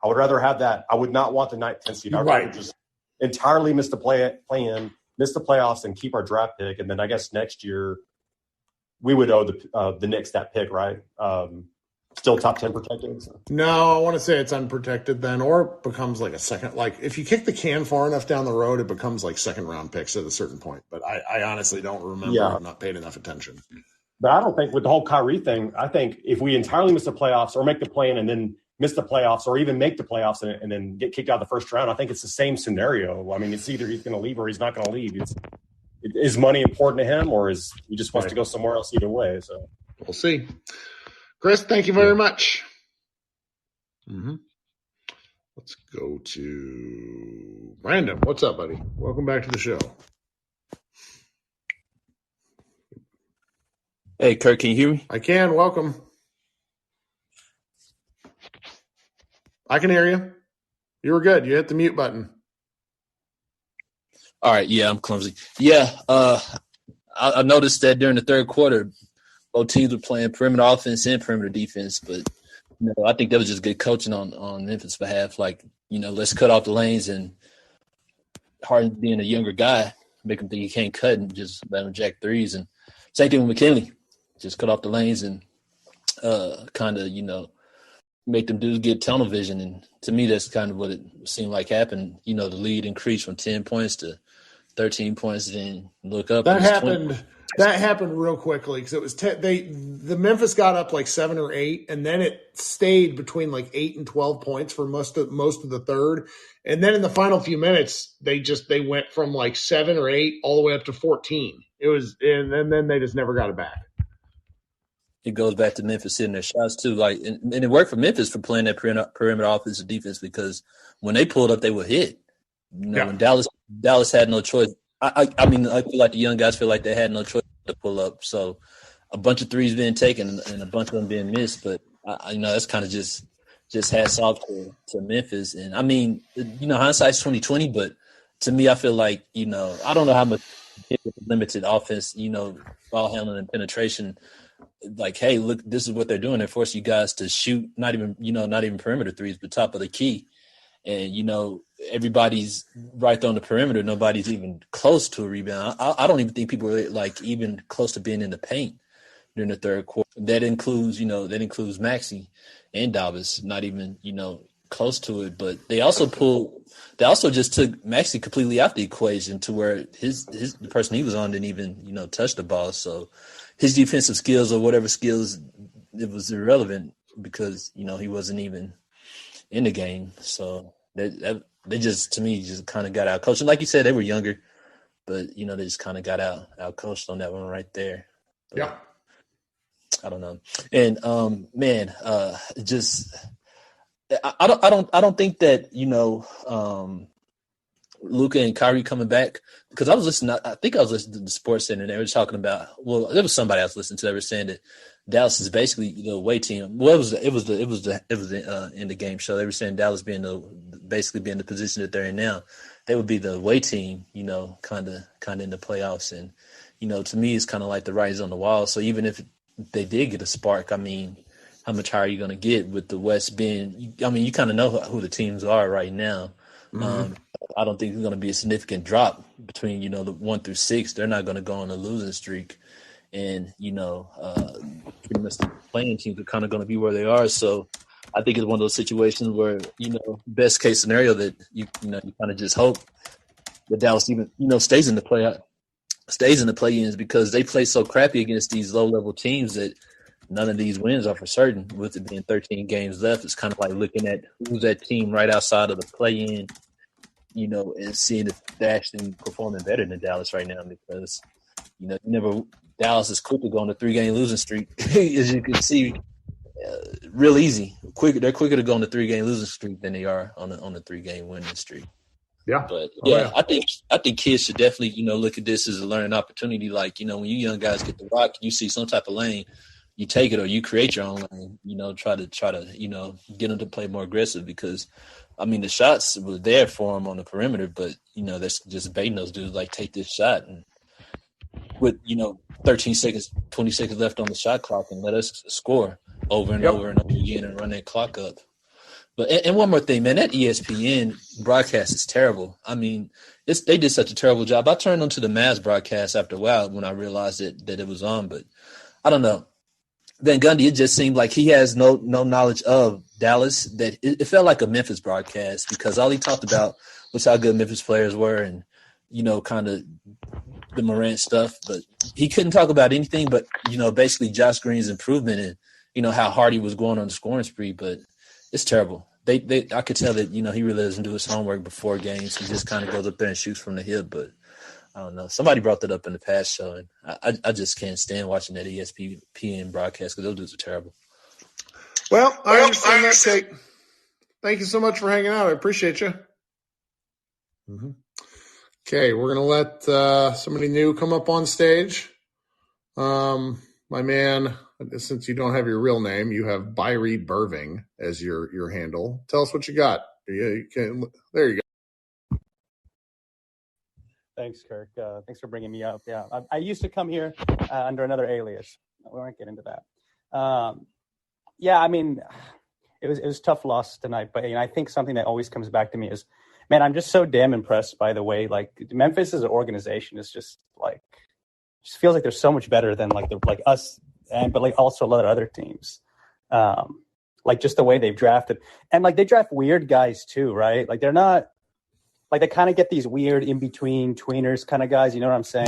I would rather have that. I would not want the 9th, 10th seed. I'd rather just entirely miss the play-in, miss the playoffs, and keep our draft pick. And then I guess next year we would owe the Knicks that pick, right? Still top 10 protected. So. No, I want to say it's unprotected then, or it becomes like a second. Like if you kick the can far enough down the road, it becomes like second round picks at a certain point. But I honestly don't remember. Yeah. I've not paid enough attention. But I don't think with the whole Kyrie thing, I think if we entirely miss the playoffs or make the play-in and then miss the playoffs or even make the playoffs and then get kicked out of the first round, I think it's the same scenario. I mean, it's either he's going to leave or he's not going to leave. Is money important to him or is he just wants to go somewhere else either way? So we'll see. Chris, thank you very much. Mm-hmm. Let's go to Brandon. What's up, buddy? Welcome back to the show. Hey, Kirk, can you hear me? I can. Welcome. I can hear you. You were good. You hit the mute button. All right. Yeah, I'm clumsy. Yeah, I noticed that during the third quarter, both teams were playing perimeter offense and perimeter defense. But I think that was just good coaching on Memphis' behalf. Let's cut off the lanes and Harden being a younger guy, make him think he can't cut and just let him jack threes. And same thing with McKinley. Just cut off the lanes and make them dudes get tunnel vision. And to me, that's kind of what it seemed like happened. The lead increased from 10 points to 13 points. Then look up. That happened real quickly because it was the Memphis got up like 7 or 8, and then it stayed between like 8 and 12 points for most of the third. And then in the final few minutes, they went from like 7 or 8 all the way up to 14. It was, and then they just never got it back. it goes back to Memphis hitting their shots too. Like, and it worked for Memphis for playing that perimeter offensive defense because when they pulled up, they would hit. When Dallas had no choice. I mean, I feel like the young guys feel like they had no choice to pull up. So a bunch of threes being taken and a bunch of them being missed. But that's kind of just hats off to Memphis. And I mean, hindsight's 20/20. But to me, I feel like I don't know how much limited offense, ball handling and penetration. Like, hey, look, this is what they're doing. They're forcing you guys to shoot not even perimeter threes, but top of the key. And, everybody's right there on the perimeter. Nobody's even close to a rebound. I don't even think people are even close to being in the paint during the third quarter. That includes Maxey and Davis, not even, close to it. But they also just took Maxey completely out the equation to where the person he was on didn't even, touch the ball. So his defensive skills or whatever skills, it was irrelevant because, he wasn't even in the game. So they just, to me, just kind of got out coached. And like you said, they were younger, but they just kind of got out coached on that one right there. But, yeah. I don't know. And I don't think that Luka and Kyrie coming back, because I think I was listening to the Sports Center and they were talking about, well, there was somebody I was listening to that was saying that Dallas is basically the away team. Well, it was the in the game show. They were saying Dallas being the position that they're in now, they would be the away team, kind of in the playoffs. And to me, it's kind of like the writing's on the wall. So even if they did get a spark, I mean, how much higher are you going to get with the West being? I mean, you kind of know who the teams are right now. Mm-hmm. I don't think there's going to be a significant drop between the 1 through 6. They're not going to go on a losing streak. And, pretty much the playing teams are kind of going to be where they are. So I think it's one of those situations where, best case scenario that you kind of just hope that Dallas even, stays in the play-ins because they play so crappy against these low-level teams that none of these wins are for certain. With it being 13 games left, it's kind of like looking at who's that team right outside of the play-in, and seeing if they're actually performing better than Dallas right now because, Dallas is quick to go on a 3-game losing streak, as you can see, real easy. They're quicker to go on the 3-game losing streak than they are on a 3-game winning streak. Yeah, but I think kids should definitely look at this as a learning opportunity. Like when you young guys get the rock, you see some type of lane, you take it or you create your own lane. Try to get them to play more aggressive because. I mean, the shots were there for them on the perimeter, but, that's just baiting those dudes, like, take this shot. And with, 13 seconds, 20 seconds left on the shot clock and let us score over and over and over again and run that clock up. But and one more thing, man, that ESPN broadcast is terrible. I mean, they did such a terrible job. I turned on to the Mavs broadcast after a while when I realized that it was on, but I don't know. Van Gundy, it just seemed like he has no knowledge of Dallas. That it felt like a Memphis broadcast because all he talked about was how good Memphis players were and, kind of the Morant stuff. But he couldn't talk about anything but, basically Josh Green's improvement and, how hard he was going on the scoring spree. But it's terrible. I could tell that, he really doesn't do his homework before games. He just kind of goes up there and shoots from the hip. But I don't know. Somebody brought that up in the past show, and I just can't stand watching that ESPN broadcast because those dudes are terrible. Well, I understand that take. Thank you so much for hanging out. I appreciate you. Mm-hmm. Okay, we're going to let somebody new come up on stage. My man, since you don't have your real name, you have Byrie Burving as your handle. Tell us what you got. There you go. Thanks, Kirk. Thanks for bringing me up. Yeah, I used to come here under another alias. We won't get into that. Yeah, I mean, it was tough loss tonight, but I think something that always comes back to me is, man, I'm just so damn impressed by the way Memphis as an organization is just feels like they're so much better than us, but also a lot of other teams. Just the way they've drafted, and they draft weird guys too, right? They're not. They kind of get these weird in-between tweeners kind of guys. You know what I'm saying?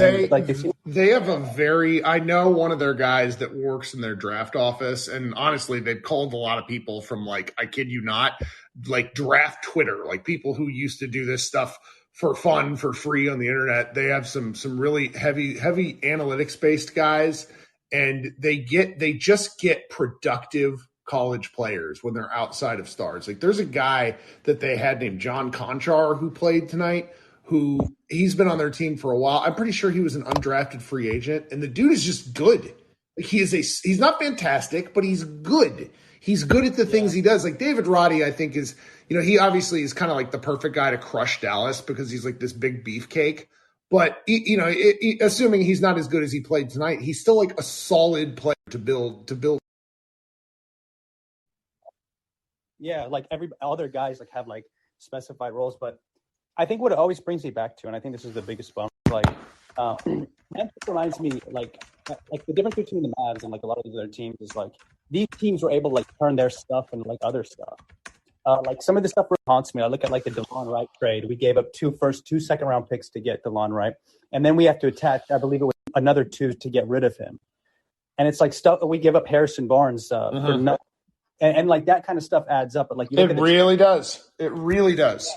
They have I know one of their guys that works in their draft office. And honestly, they've called a lot of people from I kid you not, draft Twitter, people who used to do this stuff for fun, for free on the internet. They have some really heavy analytics-based guys. and they just get productive college players when they're outside of stars. Like there's a guy that they had named John Conchar who played tonight, who he's been on their team for a while. I'm pretty sure he was an undrafted free agent, and the dude is just good. Like he's not fantastic, but he's good. He's good at the things he does. Like David Roddy, I think is, he obviously is kind of like the perfect guy to crush Dallas because he's like this big beefcake. But, assuming he's not as good as he played tonight, he's still like a solid player to build. Yeah, like every other guys like have like specified roles, but I think what it always brings me back to, and I think this is the biggest bump, like Memphis reminds me like the difference between the Mavs and like a lot of these other teams is like these teams were able to like turn their stuff into like other stuff. Like some of the stuff really haunts me. I look at like the DeLon Wright trade. We gave up two second-round picks to get DeLon Wright, and then we have to attach, I believe it was another 2 to get rid of him. And it's like stuff we give up Harrison Barnes for nothing, and like that kind of stuff adds up. But like It really does. It really does.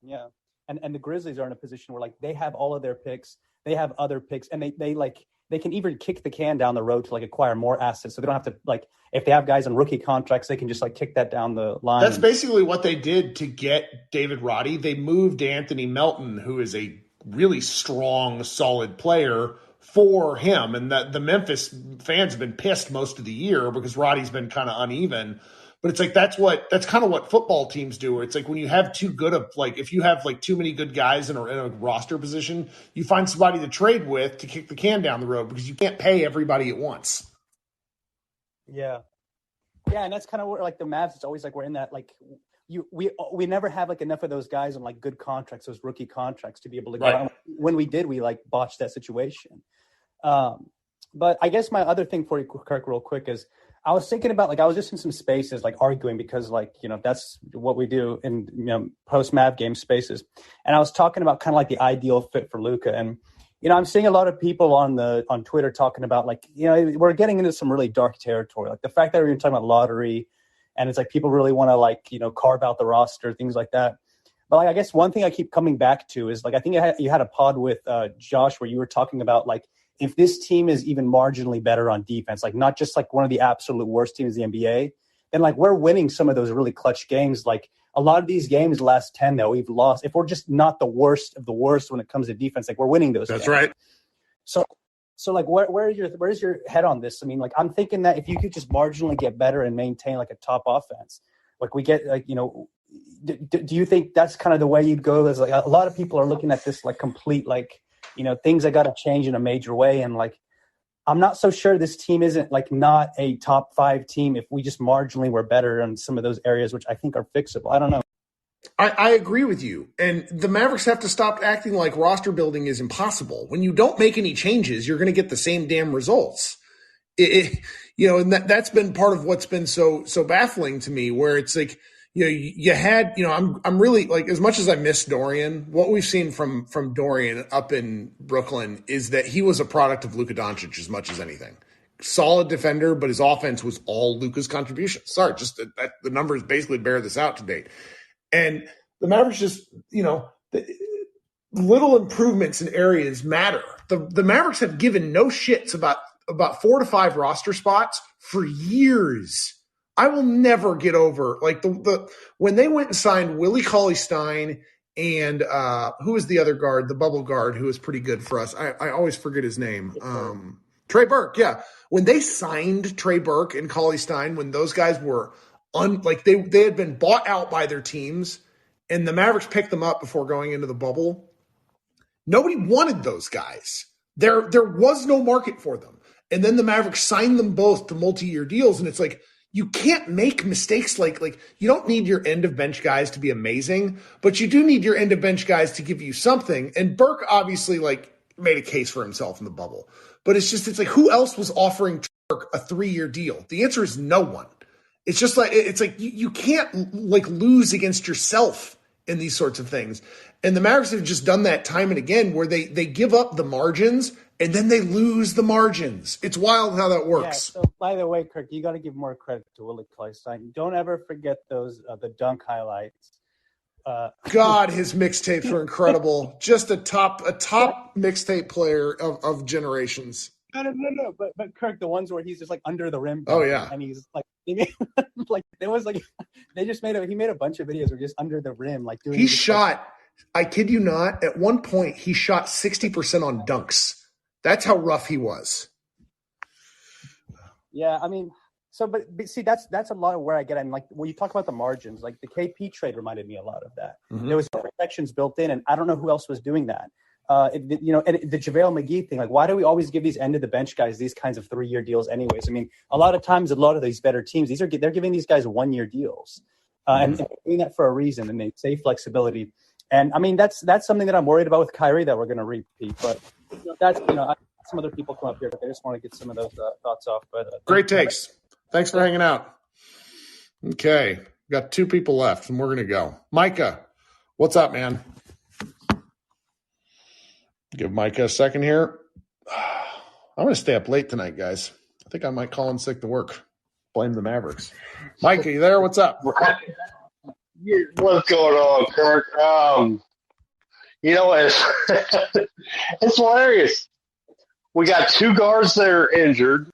Yeah, and the Grizzlies are in a position where like they have all of their picks, they have other picks, and they can even kick the can down the road to like acquire more assets. So they don't have to like, if they have guys on rookie contracts, they can just like kick that down the line. That's basically what they did to get David Roddy. They moved Anthony Melton, who is a really strong, solid player, for him. And the Memphis fans have been pissed most of the year because Roddy's been kind of uneven. But it's like that's kind of what football teams do. It's like when you have too good of like if you have like too many good guys in a roster position, you find somebody to trade with to kick the can down the road because you can't pay everybody at once. Yeah, and that's kind of where like the Mavs. It's always like we're in that like we never have like enough of those guys on like good contracts, those rookie contracts to be able to go out. When we did, we like botched that situation. But I guess my other thing for you, Kirk, real quick is. I was thinking about like I was just in some spaces like arguing because like that's what we do in post Mav game spaces, and I was talking about kind of like the ideal fit for Luka, and I'm seeing a lot of people on Twitter talking about like we're getting into some really dark territory, like the fact that we're talking about lottery, and it's like people really want to like carve out the roster, things like that. But like I guess one thing I keep coming back to is like I think you had a pod with Josh where you were talking about like. If this team is even marginally better on defense, like not just like one of the absolute worst teams in the NBA, then like we're winning some of those really clutch games. Like a lot of these games, the last 10 that we've lost, if we're just not the worst of the worst when it comes to defense, like we're winning those games. That's right. So like where's your head on this? I mean, like I'm thinking that if you could just marginally get better and maintain like a top offense, like we get like, do you think that's kind of the way you'd go? There's like a lot of people are looking at this like complete like, things that got to change in a major way. And like, I'm not so sure this team isn't like not a top 5 team if we just marginally were better in some of those areas, which I think are fixable. I don't know. I agree with you. And the Mavericks have to stop acting like roster building is impossible. When you don't make any changes, you're going to get the same damn results. And that's been part of what's been so baffling to me, where it's like, you had, I'm really like, as much as I miss Dorian, what we've seen from Dorian up in Brooklyn is that he was a product of Luka Doncic as much as anything. Solid defender, but his offense was all Luka's contribution. Sorry, just that the numbers basically bear this out to date. And the Mavericks just, little improvements in areas matter. The Mavericks have given no shits about 4 to 5 roster spots for years. I will never get over like the when they went and signed Willie Cauley-Stein and who was the other guard, the bubble guard who was pretty good for us. I always forget his name. Trey Burke, yeah. When they signed Trey Burke and Cauley-Stein, when those guys were they had been bought out by their teams, and the Mavericks picked them up before going into the bubble. Nobody wanted those guys. There was no market for them. And then the Mavericks signed them both to multi-year deals, and it's like, you can't make mistakes like you don't need your end of bench guys to be amazing, but you do need your end of bench guys to give you something. And Burke obviously like made a case for himself in the bubble, but it's like who else was offering Burke a 3-year deal? The answer is no one. It's just like you can't like lose against yourself in these sorts of things. And the Mavericks have just done that time and again where they give up the margins and then they lose the margins. It's wild how that works. Yeah, so by the way, Kirk, you got to give more credit to Willie Cauley-Stein. Don't ever forget those the dunk highlights God, his mixtapes were incredible. Just a top mixtape player of generations. No. But Kirk, the ones where he's just like under the rim. Oh yeah, and he's like, like there was like they just made he made a bunch of videos where just under the rim, like doing. He shot. I kid you not. At one point, he shot 60% on dunks. That's how rough he was. Yeah, I mean, so but see, that's a lot of where I get at. And like when you talk about the margins, like the KP trade reminded me a lot of that. Mm-hmm. There was protections built in, and I don't know who else was doing that. And the JaVale McGee thing, like, why do we always give these end of the bench guys these kinds of 3-year deals anyways? I mean, a lot of times, a lot of these better teams, they're giving these guys 1-year deals, and they're doing that for a reason, and they say flexibility. And I mean, that's something that I'm worried about with Kyrie that we're going to repeat. But that's some other people come up here, but I just want to get some of those thoughts off. But great takes. Thanks for hanging out. Okay, we got 2 people left, and we're going to go. Micah, what's up, man? Give Micah a second here. I'm going to stay up late tonight, guys. I think I might call in sick to work. Blame the Mavericks. Micah, you there? What's up? What's going on, Kirk? It's hilarious. We got 2 guards that are injured.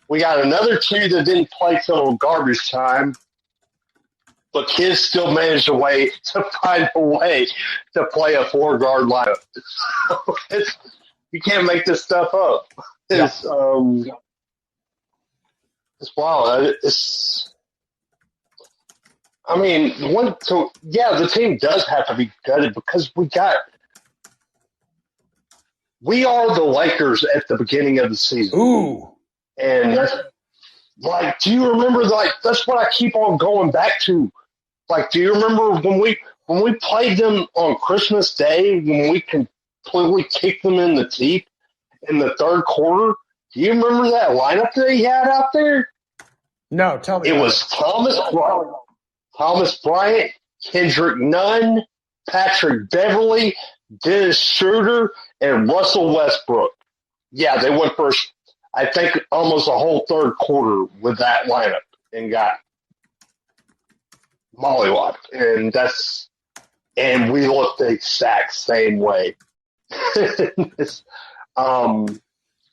We got another 2 that didn't play till garbage time. But kids still managed to find a way to play a 4-guard lineup. You can't make this stuff up. It's wild. The team does have to be gutted because we are the Lakers at the beginning of the season. Ooh. And do you remember, that's what I keep on going back to. Do you remember when we played them on Christmas Day, when we completely kicked them in the teeth in the third quarter? Do you remember that lineup that he had out there? No, tell me. It was Thomas Bryant, Kendrick Nunn, Patrick Beverly, Dennis Schroeder, and Russell Westbrook. Yeah, they went for, I think, almost a whole third quarter with that lineup and got mollywopped, and we looked the exact same way.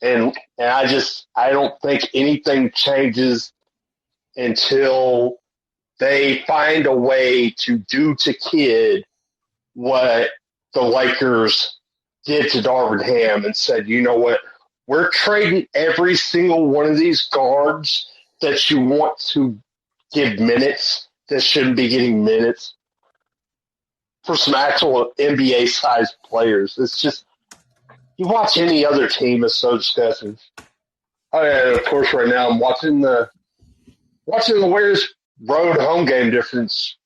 And I don't think anything changes until they find a way to do to Kid what the Lakers did to Darvin Ham and said, you know what, we're trading every single one of these guards that you want to give minutes that shouldn't be getting minutes for some actual NBA-sized players. It's just, you watch any other team, it's so disgusting. And of course, right now I'm watching the weirdest road home game difference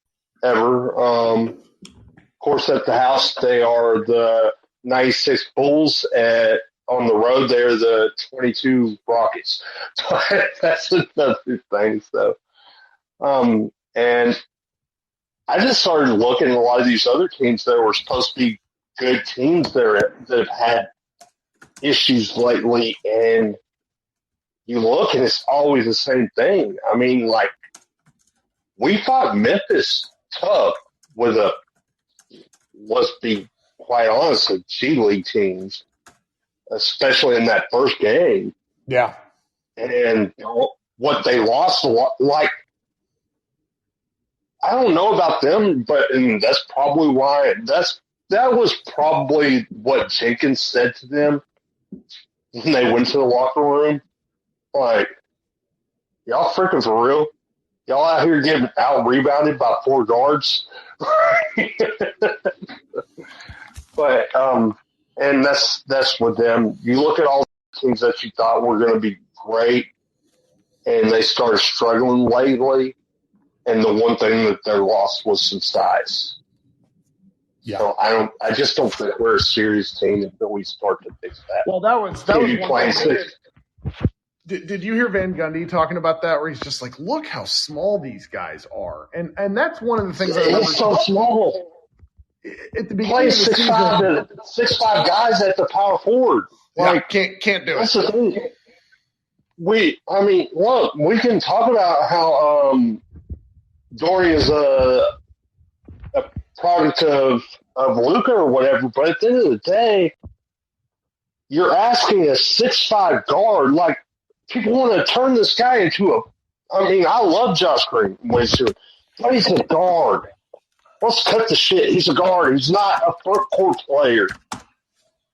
ever. Of course, at the house, they are the 96 Bulls. On the road, they're the 22 Rockets. That's another thing, so. And I just started looking at a lot of these other teams that were supposed to be good teams that have had issues lately, and you look and it's always the same thing. I mean, we fought Memphis tough with let's be quite honest, a G League teams, especially in that first game. Yeah. And what they lost, I don't know about them, and that's probably why that was probably what Jenkins said to them when they went to the locker room. Y'all freaking for real? Y'all out here getting out rebounded by 4 guards? But and that's with them. You look at all the teams that you thought were going to be great, and they started struggling lately. And the one thing that they lost was some size. Yeah. So I just don't think we're a serious team until we start to fix that. Well, that was playing 6. Did you hear Van Gundy talking about that? Where he's just like, look how small these guys are, and that's one of the things. It's so small. At the beginning playing of the 6'5" guys at the power forward. Can't do that's it. The thing. Look, we can talk about how Dorian is a product of Luka or whatever, but at the end of the day, you're asking a 6'5" guard. Like, people want to turn this guy into I love Josh Green when he's doing, but he's a guard. Let's cut the shit. He's a guard. He's not a front court player.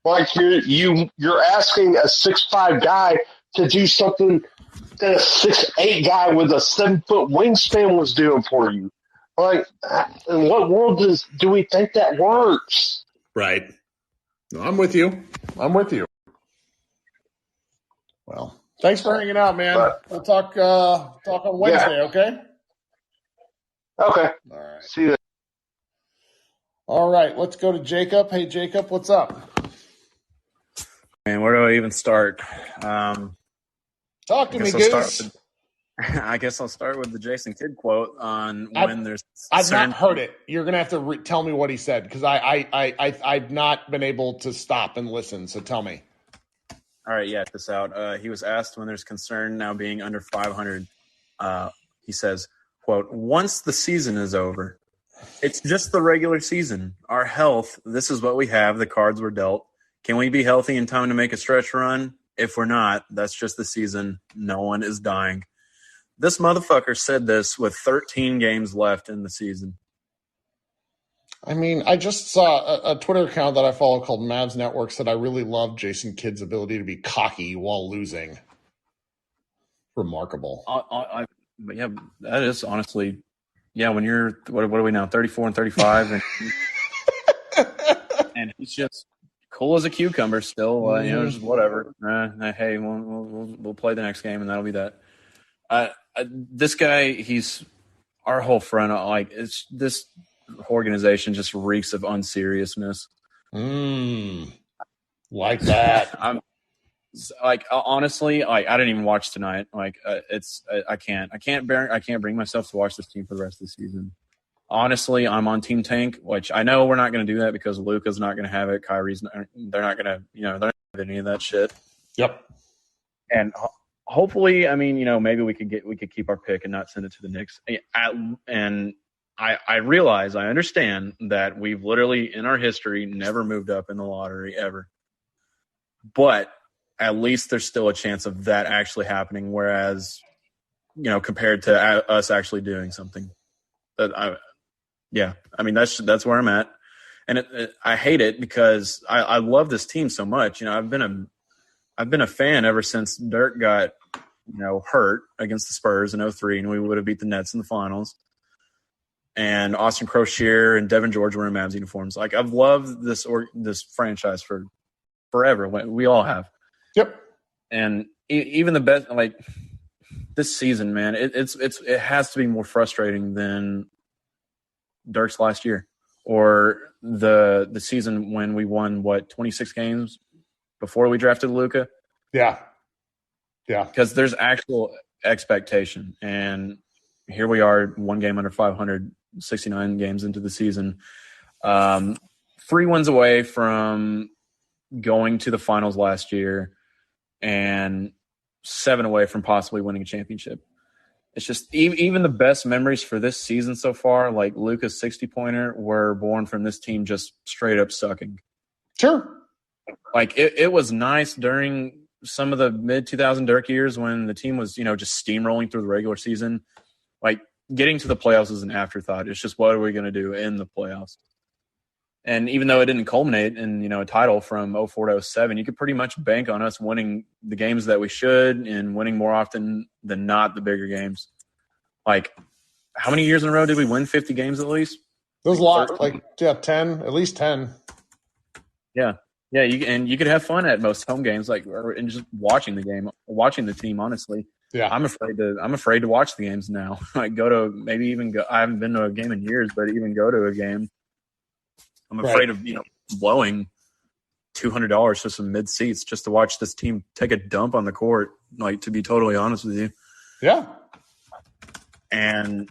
Like, you're asking a 6'5" guy to do something that a 6'8" guy with a 7-foot wingspan was doing for you. Like, in what world do we think that works? Right. No, I'm with you. Well, thanks for hanging out, man. We'll talk on Wednesday, okay? Okay. All right. See you. All right, let's go to Jacob. Hey, Jacob, what's up? Man, where do I even start? Talk to me, Goose. I guess I'll start with the Jason Kidd quote on when there's. I've not heard it. You're gonna have to tell me what he said because I've not been able to stop and listen. So tell me. All right, yeah, check this out. He was asked when there's concern now being under 500. He says, "quote Once the season is over, it's just the regular season. Our health. This is what we have. The cards were dealt. Can we be healthy in time to make a stretch run? If we're not, that's just the season. No one is dying." This motherfucker said this with 13 games left in the season. I mean, I just saw a Twitter account that I follow called Mavs Network said I really love Jason Kidd's ability to be cocky while losing. Remarkable. But yeah, that is honestly, yeah. When you're what are we now, 34 and 35, and he's just cool as a cucumber still. Just whatever. Hey, we'll play the next game, and that'll be that. This guy, he's our whole front. Like, it's this organization just reeks of unseriousness. Like that. I'm like, honestly, like, I didn't even watch tonight. Like, I can't bring myself to watch this team for the rest of the season. Honestly, I'm on Team Tank, which I know we're not going to do that because Luka's not going to have it. Kyrie's they're not going to, they're not have any of that shit. Yep. And hopefully, maybe we could keep our pick and not send it to the Knicks. And I realize, I understand that we've literally in our history never moved up in the lottery ever. But at least there's still a chance of that actually happening. Whereas, compared to us actually doing something, that's where I'm at. And I hate it because I love this team so much. I've been a fan ever since Dirk got, hurt against the Spurs in 2003, and we would have beat the Nets in the finals. And Austin Crocier and Devin George were in Mavs uniforms. Like, I've loved this franchise for forever. We all have. Yep. And even the best, like this season, man, it has to be more frustrating than Dirk's last year or the season when we won 26 games before we drafted Luka. Yeah. Because there's actual expectation, and here we are, one game under 500, 69 games into the season, 3 wins away from going to the finals last year, and 7 away from possibly winning a championship. It's just even the best memories for this season so far, like Luka's 60-pointer, were born from this team just straight up sucking. Sure. Like, it was nice during some of the mid-2000 Dirk years when the team was, just steamrolling through the regular season. Like, getting to the playoffs is an afterthought. It's just, what are we going to do in the playoffs? And even though it didn't culminate in, a title from 2004 to 2007, you could pretty much bank on us winning the games that we should and winning more often than not the bigger games. Like, how many years in a row did we win 50 games at least? There's a lot. 10, at least 10. Yeah. Yeah, you could have fun at most home games, and just watching the game, watching the team. Honestly, yeah, I'm afraid to watch the games now. I haven't been to a game in years, but even go to a game, I'm afraid of blowing $200 for some mid seats just to watch this team take a dump on the court. Like, to be totally honest with you, yeah. And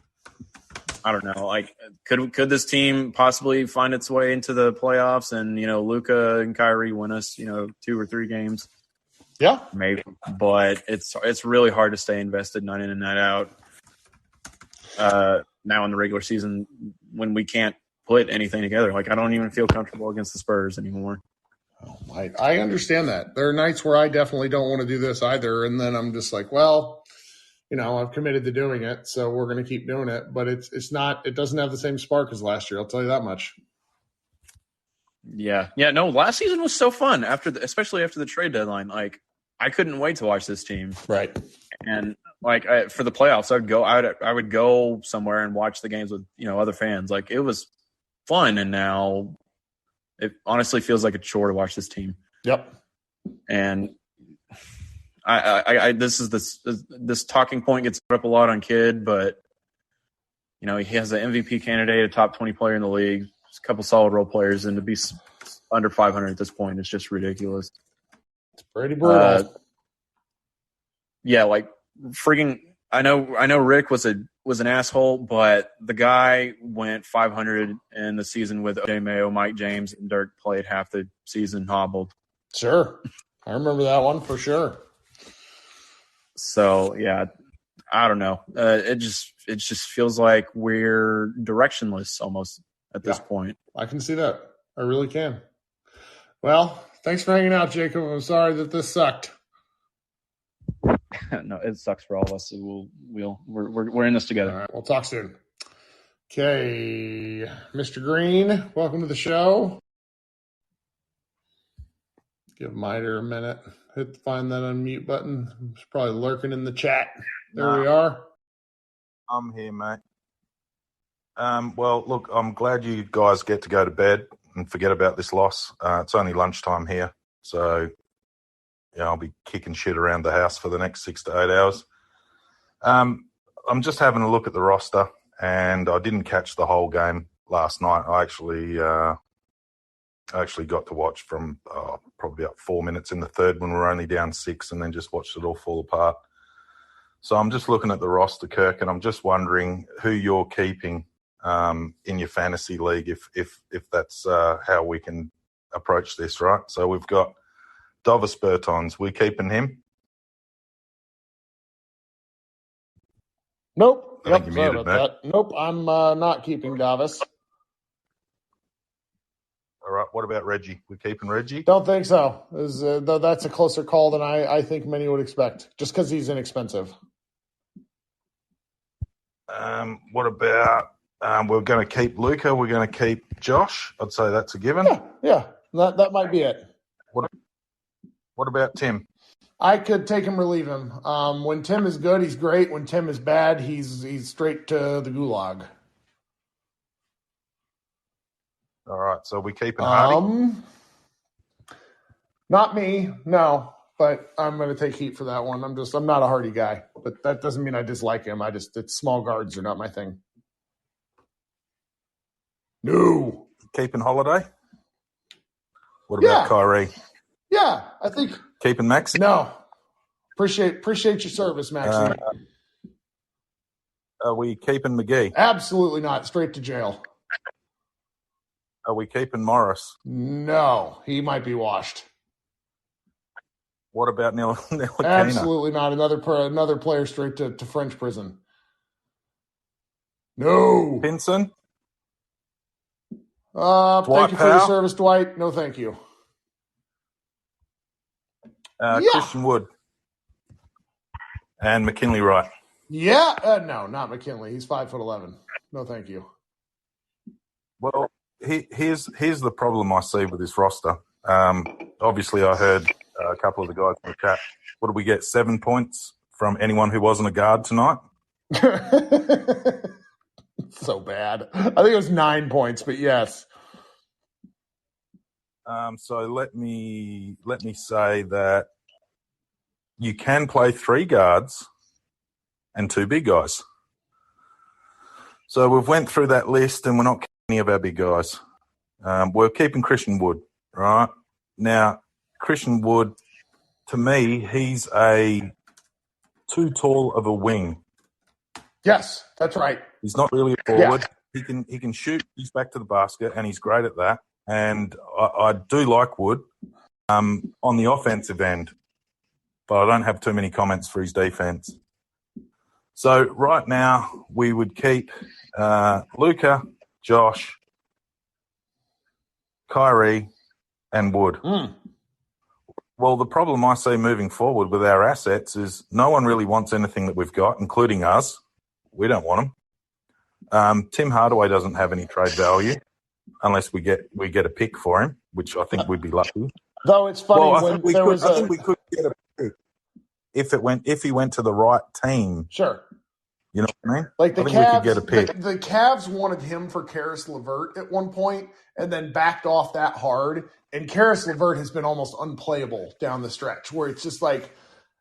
I don't know. Like, could this team possibly find its way into the playoffs and, Luka and Kyrie win us, 2 or 3 games? Yeah. Maybe. But it's really hard to stay invested night in and night out now in the regular season when we can't put anything together. Like, I don't even feel comfortable against the Spurs anymore. I understand that. There are nights where I definitely don't want to do this either, and then I'm just like, well, I've committed to doing it, so we're going to keep doing it. But it's not. It doesn't have the same spark as last year. I'll tell you that much. Yeah. No. Last season was so fun especially after the trade deadline. Like, I couldn't wait to watch this team. Right. And for the playoffs, I would go somewhere and watch the games with other fans. Like, it was fun, and now it honestly feels like a chore to watch this team. Yep. And this talking point gets put up a lot on Kidd, but he has an MVP candidate, a top 20 player in the league, a couple solid role players, and to be under 500 at this point, it's just ridiculous. It's pretty brutal. Yeah, like freaking. I know Rick was an asshole, but the guy went 500 in the season with O.J. Mayo, Mike James, and Dirk played half the season hobbled. Sure, I remember that one for sure. So yeah, I don't know. It just feels like we're directionless almost at this point. I can see that. I really can. Well, thanks for hanging out, Jacob. I'm sorry that this sucked. No, it sucks for all of us. We're in this together. All right, we'll talk soon. Okay, Mr. Green, welcome to the show. Give Miter a minute. Find that unmute button. It's probably lurking in the chat. There we are. I'm here, mate. Well, look, I'm glad you guys get to go to bed and forget about this loss. It's only lunchtime here, so I'll be kicking shit around the house for the next 6 to 8 hours. I'm just having a look at the roster, and I didn't catch the whole game last night. I actually got to watch from probably about 4 minutes in the third when we were only down 6, and then just watched it all fall apart. So I'm just looking at the roster, Kirk, and I'm just wondering who you're keeping in your fantasy league, if that's how we can approach this, right? So we've got Davis Bertans. We keeping him? Nope. I think you sorry muted, about that. Nope, I'm not keeping Davis. All right. What about Reggie? We keeping Reggie? Don't think so. Though that's a closer call than I think many would expect, just because he's inexpensive. What about we're going to keep Luka? We're going to keep Josh? I'd say that's a given. Yeah. That might be it. What about Tim? I could take him or leave him. When Tim is good, he's great. When Tim is bad, he's straight to the gulag. All right, so we keeping Hardy? Not me, no. But I'm going to take heat for that one. I'm not a Hardy guy, but that doesn't mean I dislike him. It's small guards are not my thing. No. Keeping Holiday? What about Kyrie? Yeah, I think. Keeping Max? No. Appreciate your service, Maxie. Are we keeping McGee? Absolutely not. Straight to jail. Are we keeping Morris? No, he might be washed. What about Ntilikina? Absolutely not. Another player straight to French prison. No. Pinson? Thank you for your service, Dwight. No, thank you. Christian Wood. And McKinley Wright. Yeah. No, not McKinley. He's 5'11". No, thank you. Well, here's the problem I see with this roster. Obviously, I heard a couple of the guys in the chat. What did we get? 7 points from anyone who wasn't a guard tonight? So bad. I think it was 9 points, but yes. So let me say that you can play 3 guards and 2 big guys. So we've went through that list, and we're not keeping any of our big guys. We're keeping Christian Wood, right? Now, Christian Wood, to me, he's too tall of a wing. Yes, that's right. He's not really a forward. Yeah. He can shoot. He's back to the basket, and he's great at that. And I do like Wood on the offensive end, but I don't have too many comments for his defense. So right now we would keep Luka, Josh, Kyrie, and Wood. Well, the problem I see moving forward with our assets is no one really wants anything that we've got, including us. We don't want them. Tim Hardaway doesn't have any trade value unless we get a pick for him, which I think we'd be lucky. Though it's funny Well, I when think we there could. was I think we could get a pick if he went to the right team. Sure. You know what I mean? Like the I think Cavs, we could get a pick. the Cavs wanted him for Karis LeVert at one point and then backed off that hard. And Karis LeVert has been almost unplayable down the stretch where it's just like,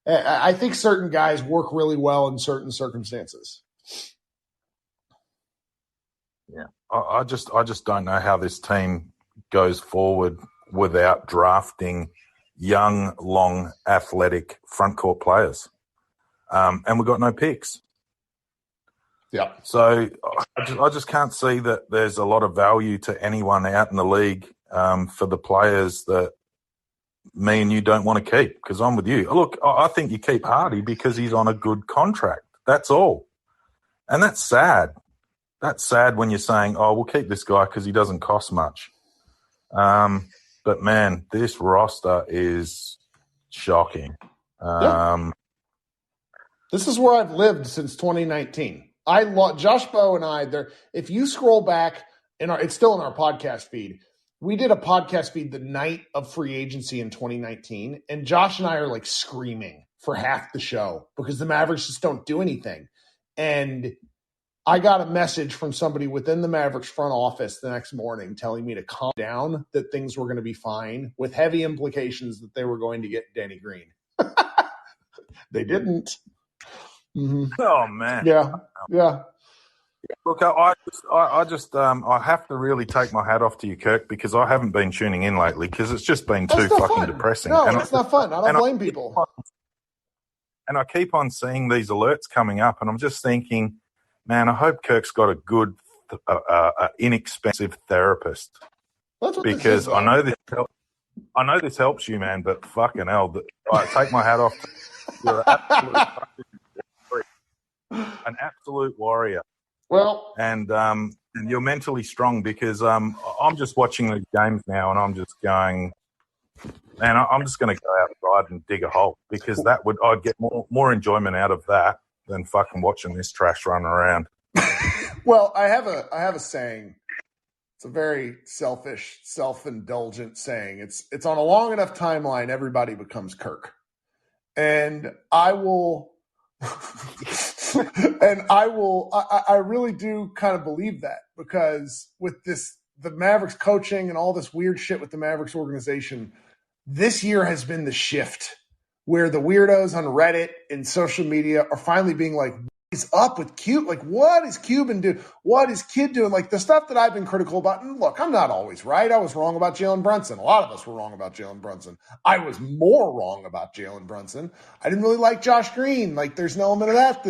I think certain guys work really well in certain circumstances. Yeah. I just don't know how this team goes forward without drafting young, long, athletic front court players. And we've got no picks. Yeah. So I just can't see that there's a lot of value to anyone out in the league for the players that me and you don't want to keep, because I'm with you. Look, I think you keep Hardy because he's on a good contract. That's all. And that's sad. That's sad when you're saying, oh, we'll keep this guy because he doesn't cost much. But, man, this roster is shocking. This is where I've lived since 2019. Josh Bowe and I, if you scroll back, it's still in our podcast feed. We did a podcast feed the night of free agency in 2019, and Josh and I are like screaming for half the show because the Mavericks just don't do anything. And I got a message from somebody within the Mavericks front office the next morning telling me to calm down, that things were going to be fine, with heavy implications that they were going to get Danny Green. They didn't. Mm-hmm. Oh, man. Yeah. Look, I have to really take my hat off to you, Kirk, because I haven't been tuning in lately because it's just been too fucking depressing. No, it's not fun. I don't blame people. And I keep on seeing these alerts coming up, and I'm just thinking, man, I hope Kirk's got a good, inexpensive therapist. That's what because this is, I know this helps you, man. But fucking hell, I take my hat off. You're an absolute warrior. Well, and you're mentally strong because I'm just watching the games now, and I'm just going, man, I'm just going to go outside and dig a hole because I'd get more enjoyment out of that than fucking watching this trash run around. Well, I have a saying. It's a very selfish, self-indulgent saying. It's on a long enough timeline, everybody becomes Kirk. And I really do kind of believe that, because with the Mavericks coaching and all this weird shit with the Mavericks organization, this year has been the shift where the weirdos on Reddit and social media are finally being like, what is up with Cube? Like, what is Cuban doing? What is Kid doing? Like, the stuff that I've been critical about. And look, I'm not always right. I was wrong about Jalen Brunson. A lot of us were wrong about Jalen Brunson. I was more wrong about Jalen Brunson. I didn't really like Josh Green. Like, there's an element of that.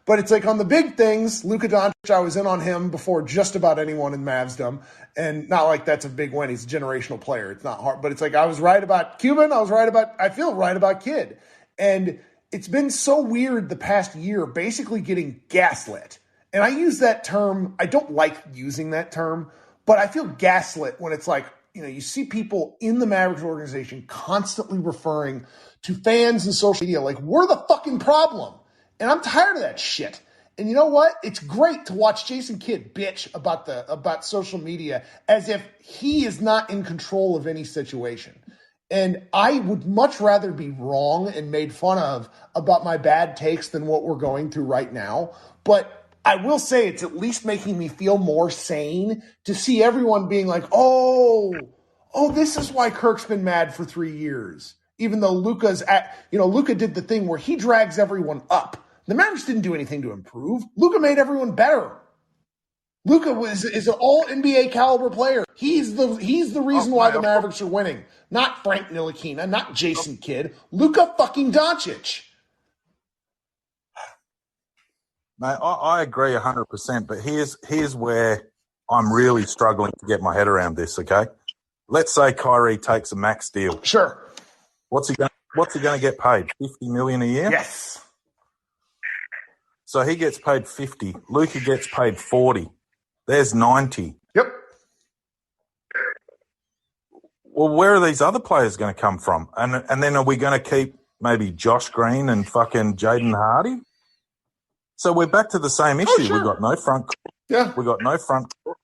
But it's like on the big things, Luka Doncic, I was in on him before just about anyone in Mavsdom. And not like that's a big win. He's a generational player. It's not hard. But it's like I was right about Cuban. I feel right about Kid. And it's been so weird the past year, basically getting gaslit. And I use that term. I don't like using that term, but I feel gaslit when it's like, you see people in the Mavericks organization constantly referring to fans and social media like we're the fucking problem. And I'm tired of that shit. And you know what? It's great to watch Jason Kidd bitch about social media as if he is not in control of any situation. And I would much rather be wrong and made fun of about my bad takes than what we're going through right now. But I will say it's at least making me feel more sane to see everyone being like, oh, this is why Kirk's been mad for 3 years. Even though Luka did the thing where he drags everyone up. The Mavericks didn't do anything to improve. Luka made everyone better. Luka is an all NBA caliber player. He's the reason why the Mavericks are winning. Not Frank Ntilikina, not Jason Kidd. Luka fucking Doncic. Mate, I agree 100%, but here's where I'm really struggling to get my head around this, okay? Let's say Kyrie takes a max deal. Sure. What's he going to get paid? $50 million a year? Yes. So he gets paid 50. Luka gets paid 40. There's 90. Yep. Well, where are these other players going to come from? And then are we going to keep maybe Josh Green and fucking Jaden Hardy? So we're back to the same issue. Sure. We've got no front court. Yeah. We've got no front court.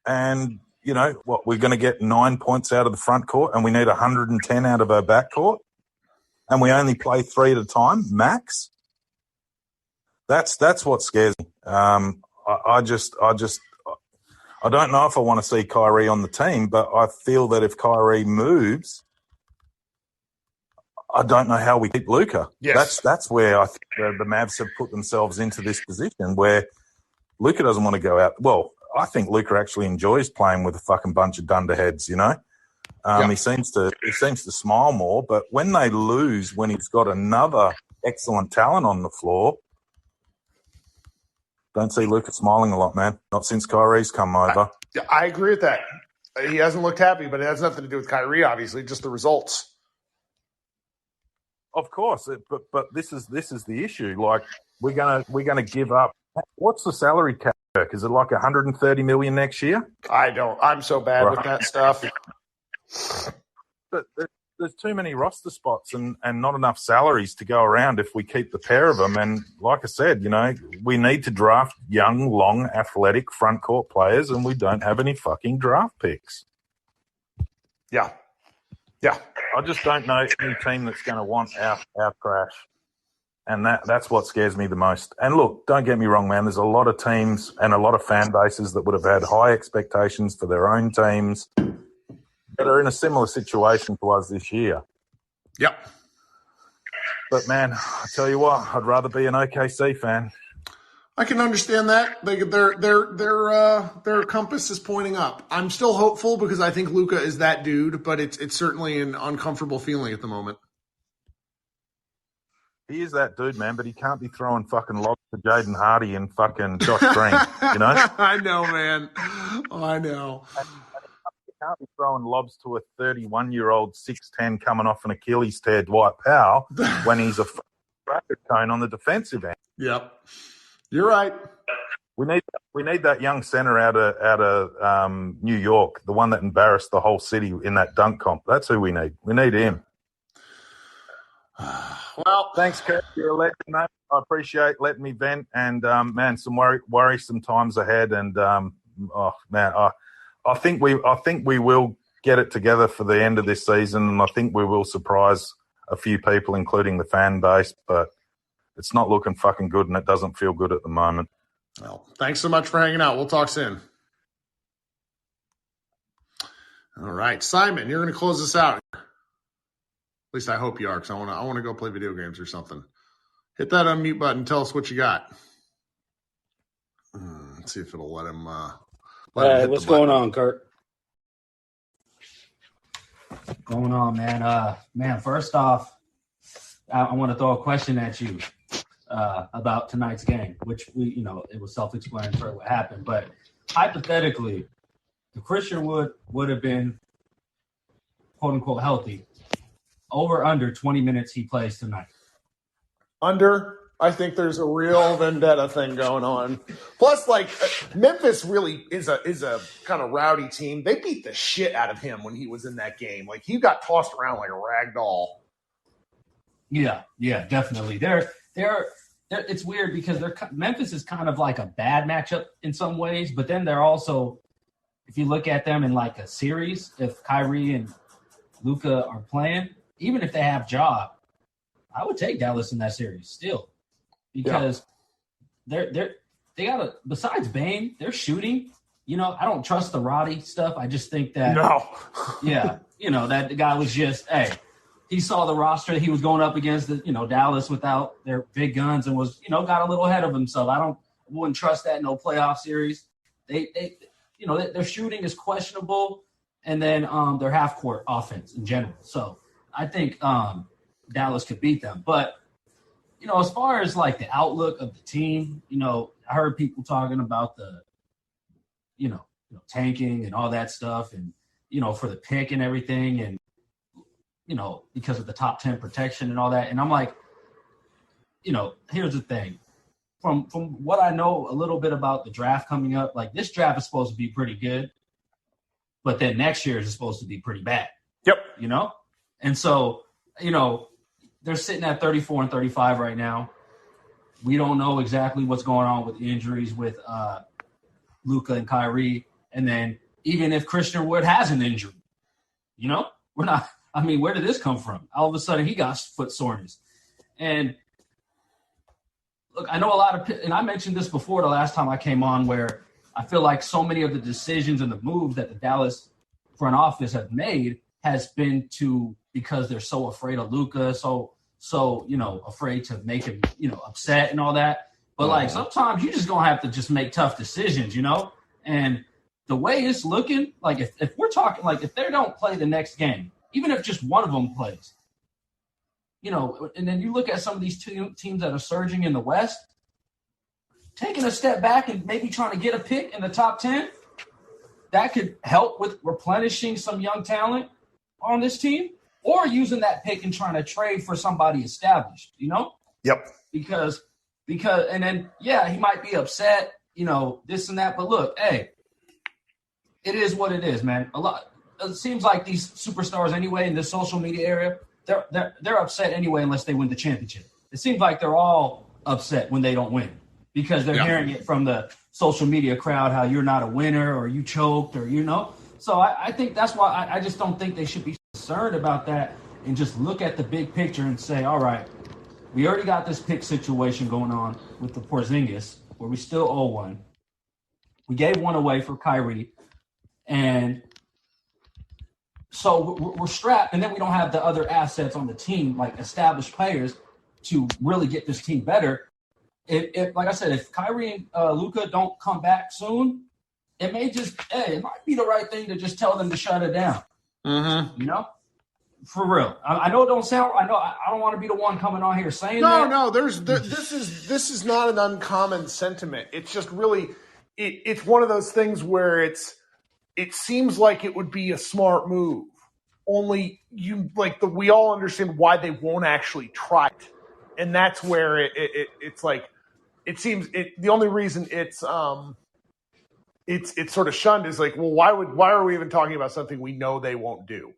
And, we're going to get 9 points out of the front court and we need 110 out of our back court. And we only play 3 at a time, max. That's what scares me. I don't know if I want to see Kyrie on the team, but I feel that if Kyrie moves, I don't know how we keep Luka. Yes. That's where I think the Mavs have put themselves into this position where Luka doesn't want to go out. Well, I think Luka actually enjoys playing with a fucking bunch of dunderheads, He seems to smile more, but when they lose, when he's got another excellent talent on the floor, don't see Luka smiling a lot, man. Not since Kyrie's come over. I agree with that. He hasn't looked happy, but it has nothing to do with Kyrie, obviously, just the results. Of course, but this is the issue. Like we're gonna give up. What's the salary cap? Is it like 130 million next year? I'm so bad with that stuff. But there's too many roster spots and not enough salaries to go around if we keep the pair of them. And like I said, we need to draft young, long, athletic front court players, and we don't have any fucking draft picks. Yeah. I just don't know any team that's going to want our trash. And that's what scares me the most. And look, don't get me wrong, man. There's a lot of teams and a lot of fan bases that would have had high expectations for their own teams that are in a similar situation to us this year. Yep. But, man, I tell you what, I'd rather be an OKC fan. I can understand that. Their compass is pointing up. I'm still hopeful because I think Luka is that dude, but it's certainly an uncomfortable feeling at the moment. He is that dude, man, but he can't be throwing fucking lobs to Jaden Hardy and fucking Josh Green, I know, man. I know. He can't be throwing lobs to a 31-year-old 6'10" coming off an Achilles tear Dwight Powell when he's a bracket cone on the defensive end. Yep. You're right. We need that young center out of New York, the one that embarrassed the whole city in that dunk comp. That's who we need. We need him. Well, thanks, Kurt. You're a legend, mate. I appreciate letting me vent. And, man, some worrisome times ahead. And, I think we will get it together for the end of this season. And I think we will surprise a few people, including the fan base. But it's not looking fucking good, and it doesn't feel good at the moment. Well, thanks so much for hanging out. We'll talk soon. All right, Simon, you're going to close this out. At least I hope you are, because I want to go play video games or something. Hit that unmute button. Tell us what you got. Let's see if it'll let him. What's going on, Kurt? Going on, man? Man, first off, I want to throw a question at you about tonight's game, which it was self-explanatory what happened. But hypothetically, if Christian would have been quote unquote healthy, over under 20 minutes he plays tonight. Under. I think there's a real vendetta thing going on. Plus, Memphis really is a kind of rowdy team. They beat the shit out of him when he was in that game. Like, he got tossed around like a rag doll. Yeah, definitely. They're it's weird because Memphis is kind of like a bad matchup in some ways, but then they're also, if you look at them in like a series, if Kyrie and Luka are playing, even if they have Ja, I would take Dallas in that series still, because they got besides Bane, they're shooting. I don't trust the Roddy stuff. I just think that that the guy was just he saw the roster he was going up against Dallas without their big guns and was got a little ahead of himself. I wouldn't trust that in no playoff series. Their shooting is questionable, and then their half court offense in general. So I think Dallas could beat them. But as far as like the outlook of the team, I heard people talking about the tanking and all that stuff, and for the pick and everything, and because of the top 10 protection and all that. And I'm like, here's the thing. From what I know a little bit about the draft coming up, like this draft is supposed to be pretty good, but then next year is supposed to be pretty bad. Yep. You know? And so, they're sitting at 34 and 35 right now. We don't know exactly what's going on with injuries with Luka and Kyrie. And then even if Christian Wood has an injury, we're not – I mean, where did this come from? All of a sudden he got foot soreness. And look, I know a lot of – and I mentioned this before the last time I came on, where I feel like so many of the decisions and the moves that the Dallas front office have made has been because they're so afraid of Luka, so afraid to make him, upset and all that. But, like, sometimes you just going to have to just make tough decisions, And the way it's looking, like, if we're talking, like, if they don't play the next game, even if just one of them plays, and then you look at some of these teams that are surging in the West, taking a step back and maybe trying to get a pick in the top 10, that could help with replenishing some young talent on this team, or using that pick and trying to trade for somebody established, Yep. Because and then, yeah, he might be upset, this and that. But look, hey, it is what it is, man. It seems like these superstars anyway in this social media area, they're upset anyway unless they win the championship. It seems like they're all upset when they don't win because they're hearing it from the social media crowd how you're not a winner or you choked or So I think that's why I just don't think they should be concerned about that and just look at the big picture and say, all right, we already got this pick situation going on with the Porzingis where we still owe one. We gave one away for Kyrie. And so we're strapped, and then we don't have the other assets on the team, like established players, to really get this team better. If like I said, if Kyrie and Luka don't come back soon, it might be the right thing to just tell them to shut it down. Mm-hmm. For real. I know it don't sound. I don't want to be the one coming on here saying that. No. This is not an uncommon sentiment. It's just really, it's one of those things where it seems like it would be a smart move. Only we all understand why they won't actually try it, and that's where it's like it seems the only reason it's sort of shunned is like, well, why are we even talking about something we know they won't do?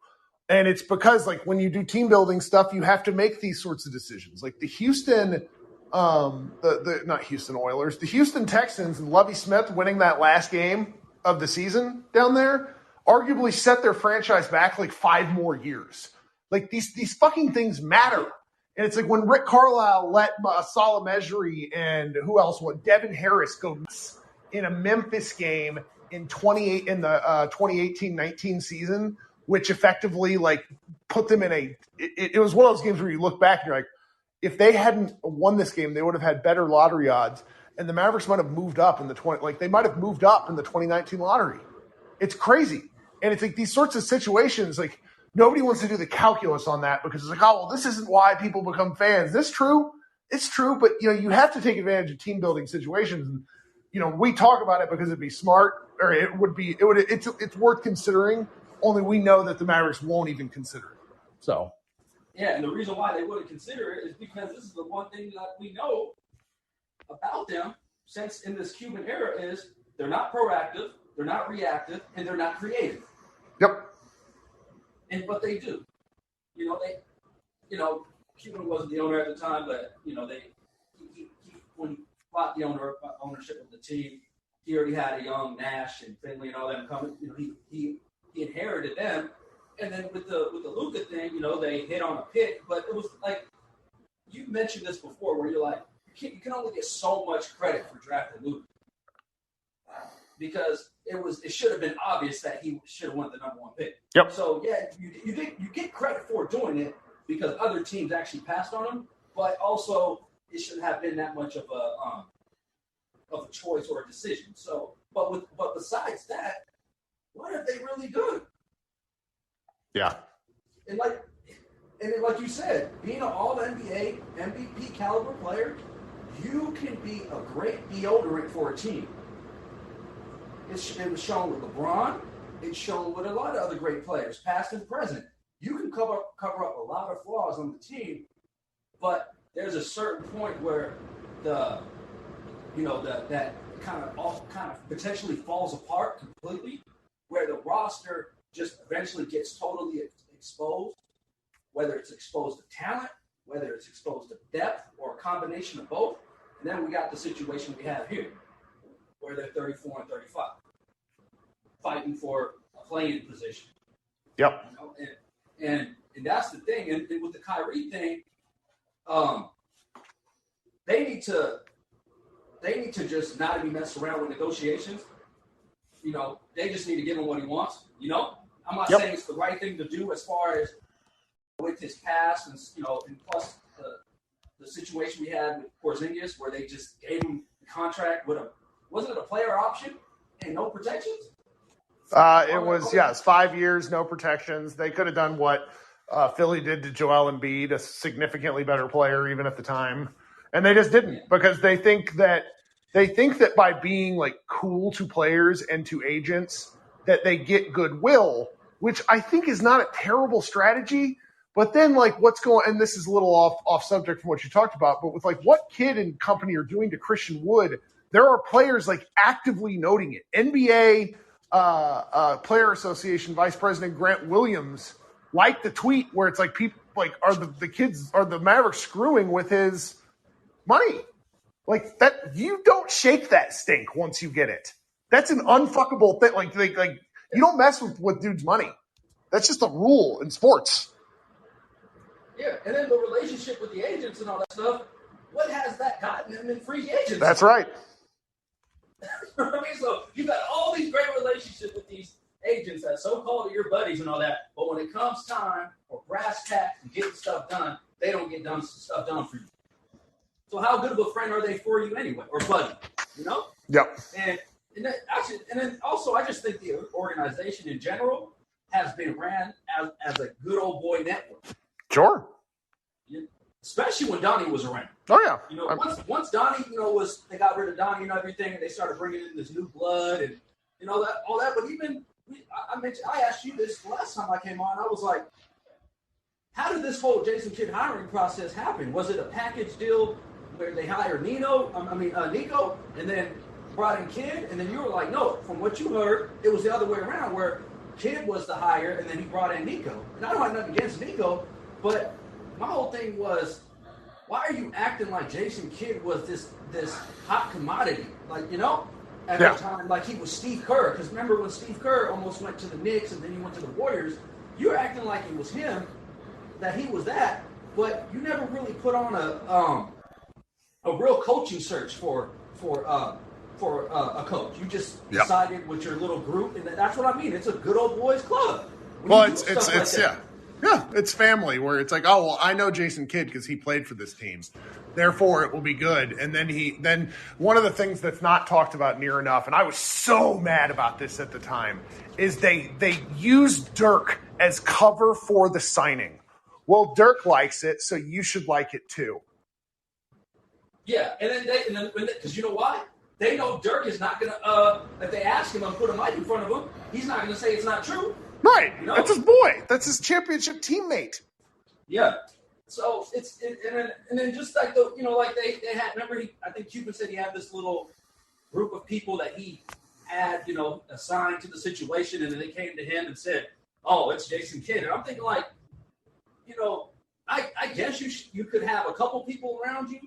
And it's because like when you do team building stuff, you have to make these sorts of decisions. Like the Houston, not Houston Oilers, the Houston Texans and Lovie Smith winning that last game of the season down there arguably set their franchise back like 5 more years. Like these fucking things matter. And it's like when Rick Carlisle let Salah Mejri and Devin Harris go nuts in a Memphis game in the 2018-19 season, which effectively like put them in it was one of those games where you look back and you're like, if they hadn't won this game, they would have had better lottery odds. And the Mavericks might have moved up in they might have moved up in the 2019 lottery. It's crazy. And it's like these sorts of situations, like nobody wants to do the calculus on that because it's like, oh, well, this isn't why people become fans. Is this true? It's true, but you have to take advantage of team building situations. And, we talk about it because it'd be smart, or it's worth considering. Only we know that the Mavericks won't even consider it. So. Yeah, and the reason why they wouldn't consider it is because this is the one thing that we know about them since in this Cuban era is they're not proactive, they're not reactive, and they're not creative. Yep. But they do. Cuban wasn't the owner at the time, but he when he bought the ownership of the team, he already had a young Nash and Finley and all them coming. He inherited them. And then with the Luka thing, they hit on a pick, but it was like you mentioned this before, where you're like, you can only get so much credit for drafting Luka because it should have been obvious that he should have won the number 1 pick. Yep. So yeah, you get credit for doing it because other teams actually passed on him, but also it shouldn't have been that much of a choice or a decision. So, but besides that, what are they really good? Yeah. And like you said, being an all-NBA, MVP caliber player, you can be a great deodorant for a team. It was shown with LeBron. It's shown with a lot of other great players, past and present. You can cover up a lot of flaws on the team, but there's a certain point where that kind of potentially falls apart completely, where the roster just eventually gets totally exposed, whether it's exposed to talent, whether it's exposed to depth, or a combination of both. And then we got the situation we have here, where they're 34 and 35, fighting for a playing position. Yep. You know? And that's the thing. And with the Kyrie thing, they need to just not even mess around with negotiations. You know, they just need to give him what he wants. You know, I'm not saying it's the right thing to do as far as with his past and, you know, and plus the situation we had with Porzingis where they just gave him the contract with wasn't it a player option and no protections? It was 5 years, no protections. They could have done what Philly did to Joel Embiid, a significantly better player even at the time. And they just didn't because they think that by being like cool to players and to agents that they get goodwill, which I think is not a terrible strategy. But then like what's going, and this is a little off subject from what you talked about, but with like what Kidd and company are doing to Christian Wood, there are players like actively noting it. NBA Player Association Vice President Grant Williams liked the tweet where it's like people like are the Mavericks screwing with his money. Like that, you don't shake that stink once you get it. That's an unfuckable thing. Like you don't mess with dude's money. That's just a rule in sports. Yeah, and then the relationship with the agents and all that stuff. What has that gotten them in free agents? That's right. I mean, so you got all these great relationships with these agents that so-called are your buddies and all that, but when it comes time for brass tacks and getting stuff done, they don't get stuff done for you. So how good of a friend are they for you anyway, or buddy? You know? Yep. And then also, I just think the organization in general has been ran as a good old boy network. Sure. Especially when Donnie was around. Oh yeah. You know, once Donnie, you know, they got rid of Donnie and everything, and they started bringing in this new blood and you know all that. But even I asked you this last time I came on. I was like, how did this whole Jason Kidd hiring process happen? Was it a package deal where they hired Nico, and then brought in Kidd, and then you were like, no, from what you heard, it was the other way around, where Kidd was the hire, and then he brought in Nico. And I don't have nothing against Nico, but my whole thing was, why are you acting like Jason Kidd was this hot commodity? Like, you know, at the time, like he was Steve Kerr. Because remember when Steve Kerr almost went to the Knicks and then he went to the Warriors, you were acting like it was him, that he was that, but you never really put on a real coaching search for a coach. You just decided with your little group, and that's what I mean. It's a good old boys club. Well, it's family where it's like, oh well, I know Jason Kidd because he played for this team, therefore it will be good. And then one of the things that's not talked about near enough, and I was so mad about this at the time, is they used Dirk as cover for the signing. Well, Dirk likes it, so you should like it too. Yeah, and then because you know why? They know Dirk is not gonna. If they ask him and put a mic in front of him, he's not gonna say it's not true. Right. You know? That's his boy. That's his championship teammate. Yeah. So and then just like they had. Remember, I think Cuban said he had this little group of people that he had assigned to the situation, and then they came to him and said, "Oh, it's Jason Kidd." And I'm thinking like, I guess you could have a couple people around you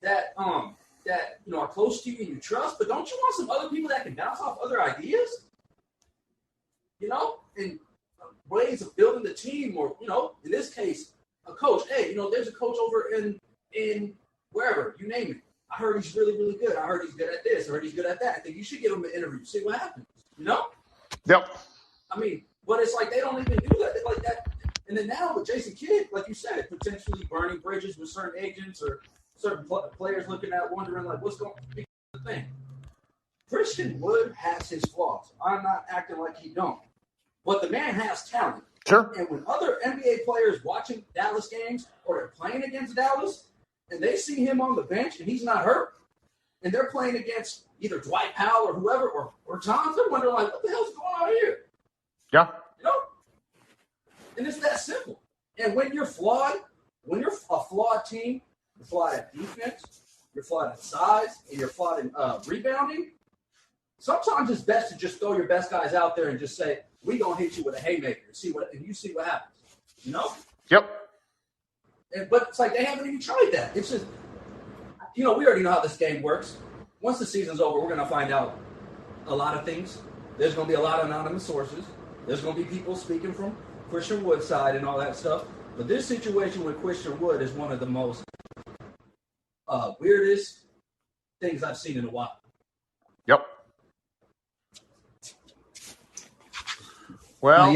that are close to you and you trust, but don't you want some other people that can bounce off other ideas? And ways of building the team, or in this case, a coach. Hey, there's a coach over in wherever, you name it. I heard he's really, really good. I heard he's good at this. I heard he's good at that. I think you should give him an interview, see what happens. Yep. I mean, but it's like they don't even do that like that. And then now with Jason Kidd, like you said, potentially burning bridges with certain agents or certain players looking at wondering like what's going on. The thing, Christian Wood has his flaws. I'm not acting like he don't. But the man has talent. Sure. And when other NBA players watching Dallas games or they're playing against Dallas and they see him on the bench and he's not hurt and they're playing against either Dwight Powell or whoever or Johns, they're wondering like, what the hell's going on here? Yeah. And it's that simple. And when you're flawed, when you're a flawed team, you're flawed at defense, you're flawed at size, and you're flawed in rebounding, sometimes it's best to just throw your best guys out there and just say, we're going to hit you with a haymaker and you see what happens. You know? Yep. But it's like they haven't even tried that. It's just, we already know how this game works. Once the season's over, we're going to find out a lot of things. There's going to be a lot of anonymous sources. There's going to be people speaking from Christian Wood's side and all that stuff. But this situation with Christian Wood is one of the most weirdest things I've seen in a while. Yep. Well,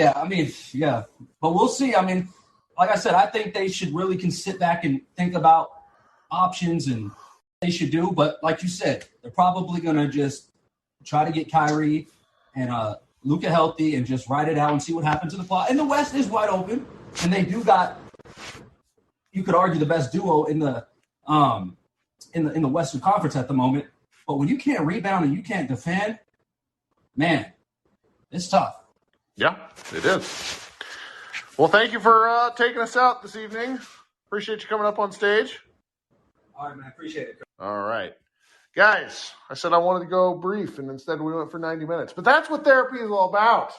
but we'll see. I mean, like I said, I think they should really sit back and think about options and they should do. But like you said, they're probably going to just try to get Kyrie and Luka healthy and just ride it out and see what happens in the plot. And the West is wide open, and they do got, you could argue, the best duo in the Western Conference at the moment. But when you can't rebound and you can't defend, man, it's tough. Yeah, it is. Well, thank you for taking us out this evening. Appreciate you coming up on stage. All right, man. I appreciate it. All right. Guys, I said I wanted to go brief, and instead we went for 90 minutes. But that's what therapy is all about.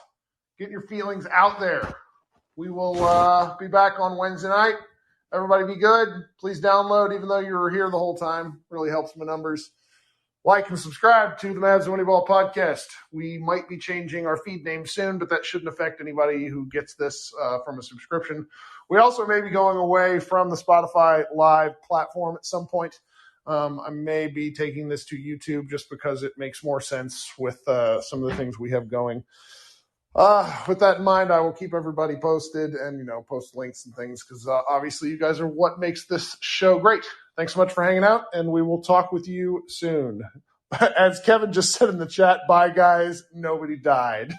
Getting your feelings out there. We will be back on Wednesday night. Everybody be good. Please download, even though you were here the whole time. Really helps my numbers. Like and subscribe to the Mavs and Moneyball podcast. We might be changing our feed name soon, but that shouldn't affect anybody who gets this from a subscription. We also may be going away from the Spotify Live platform at some point. I may be taking this to YouTube just because it makes more sense with some of the things we have going. With that in mind, I will keep everybody posted and, post links and things because obviously you guys are what makes this show great. Thanks so much for hanging out, and we will talk with you soon. As Kevin just said in the chat, bye, guys. Nobody died.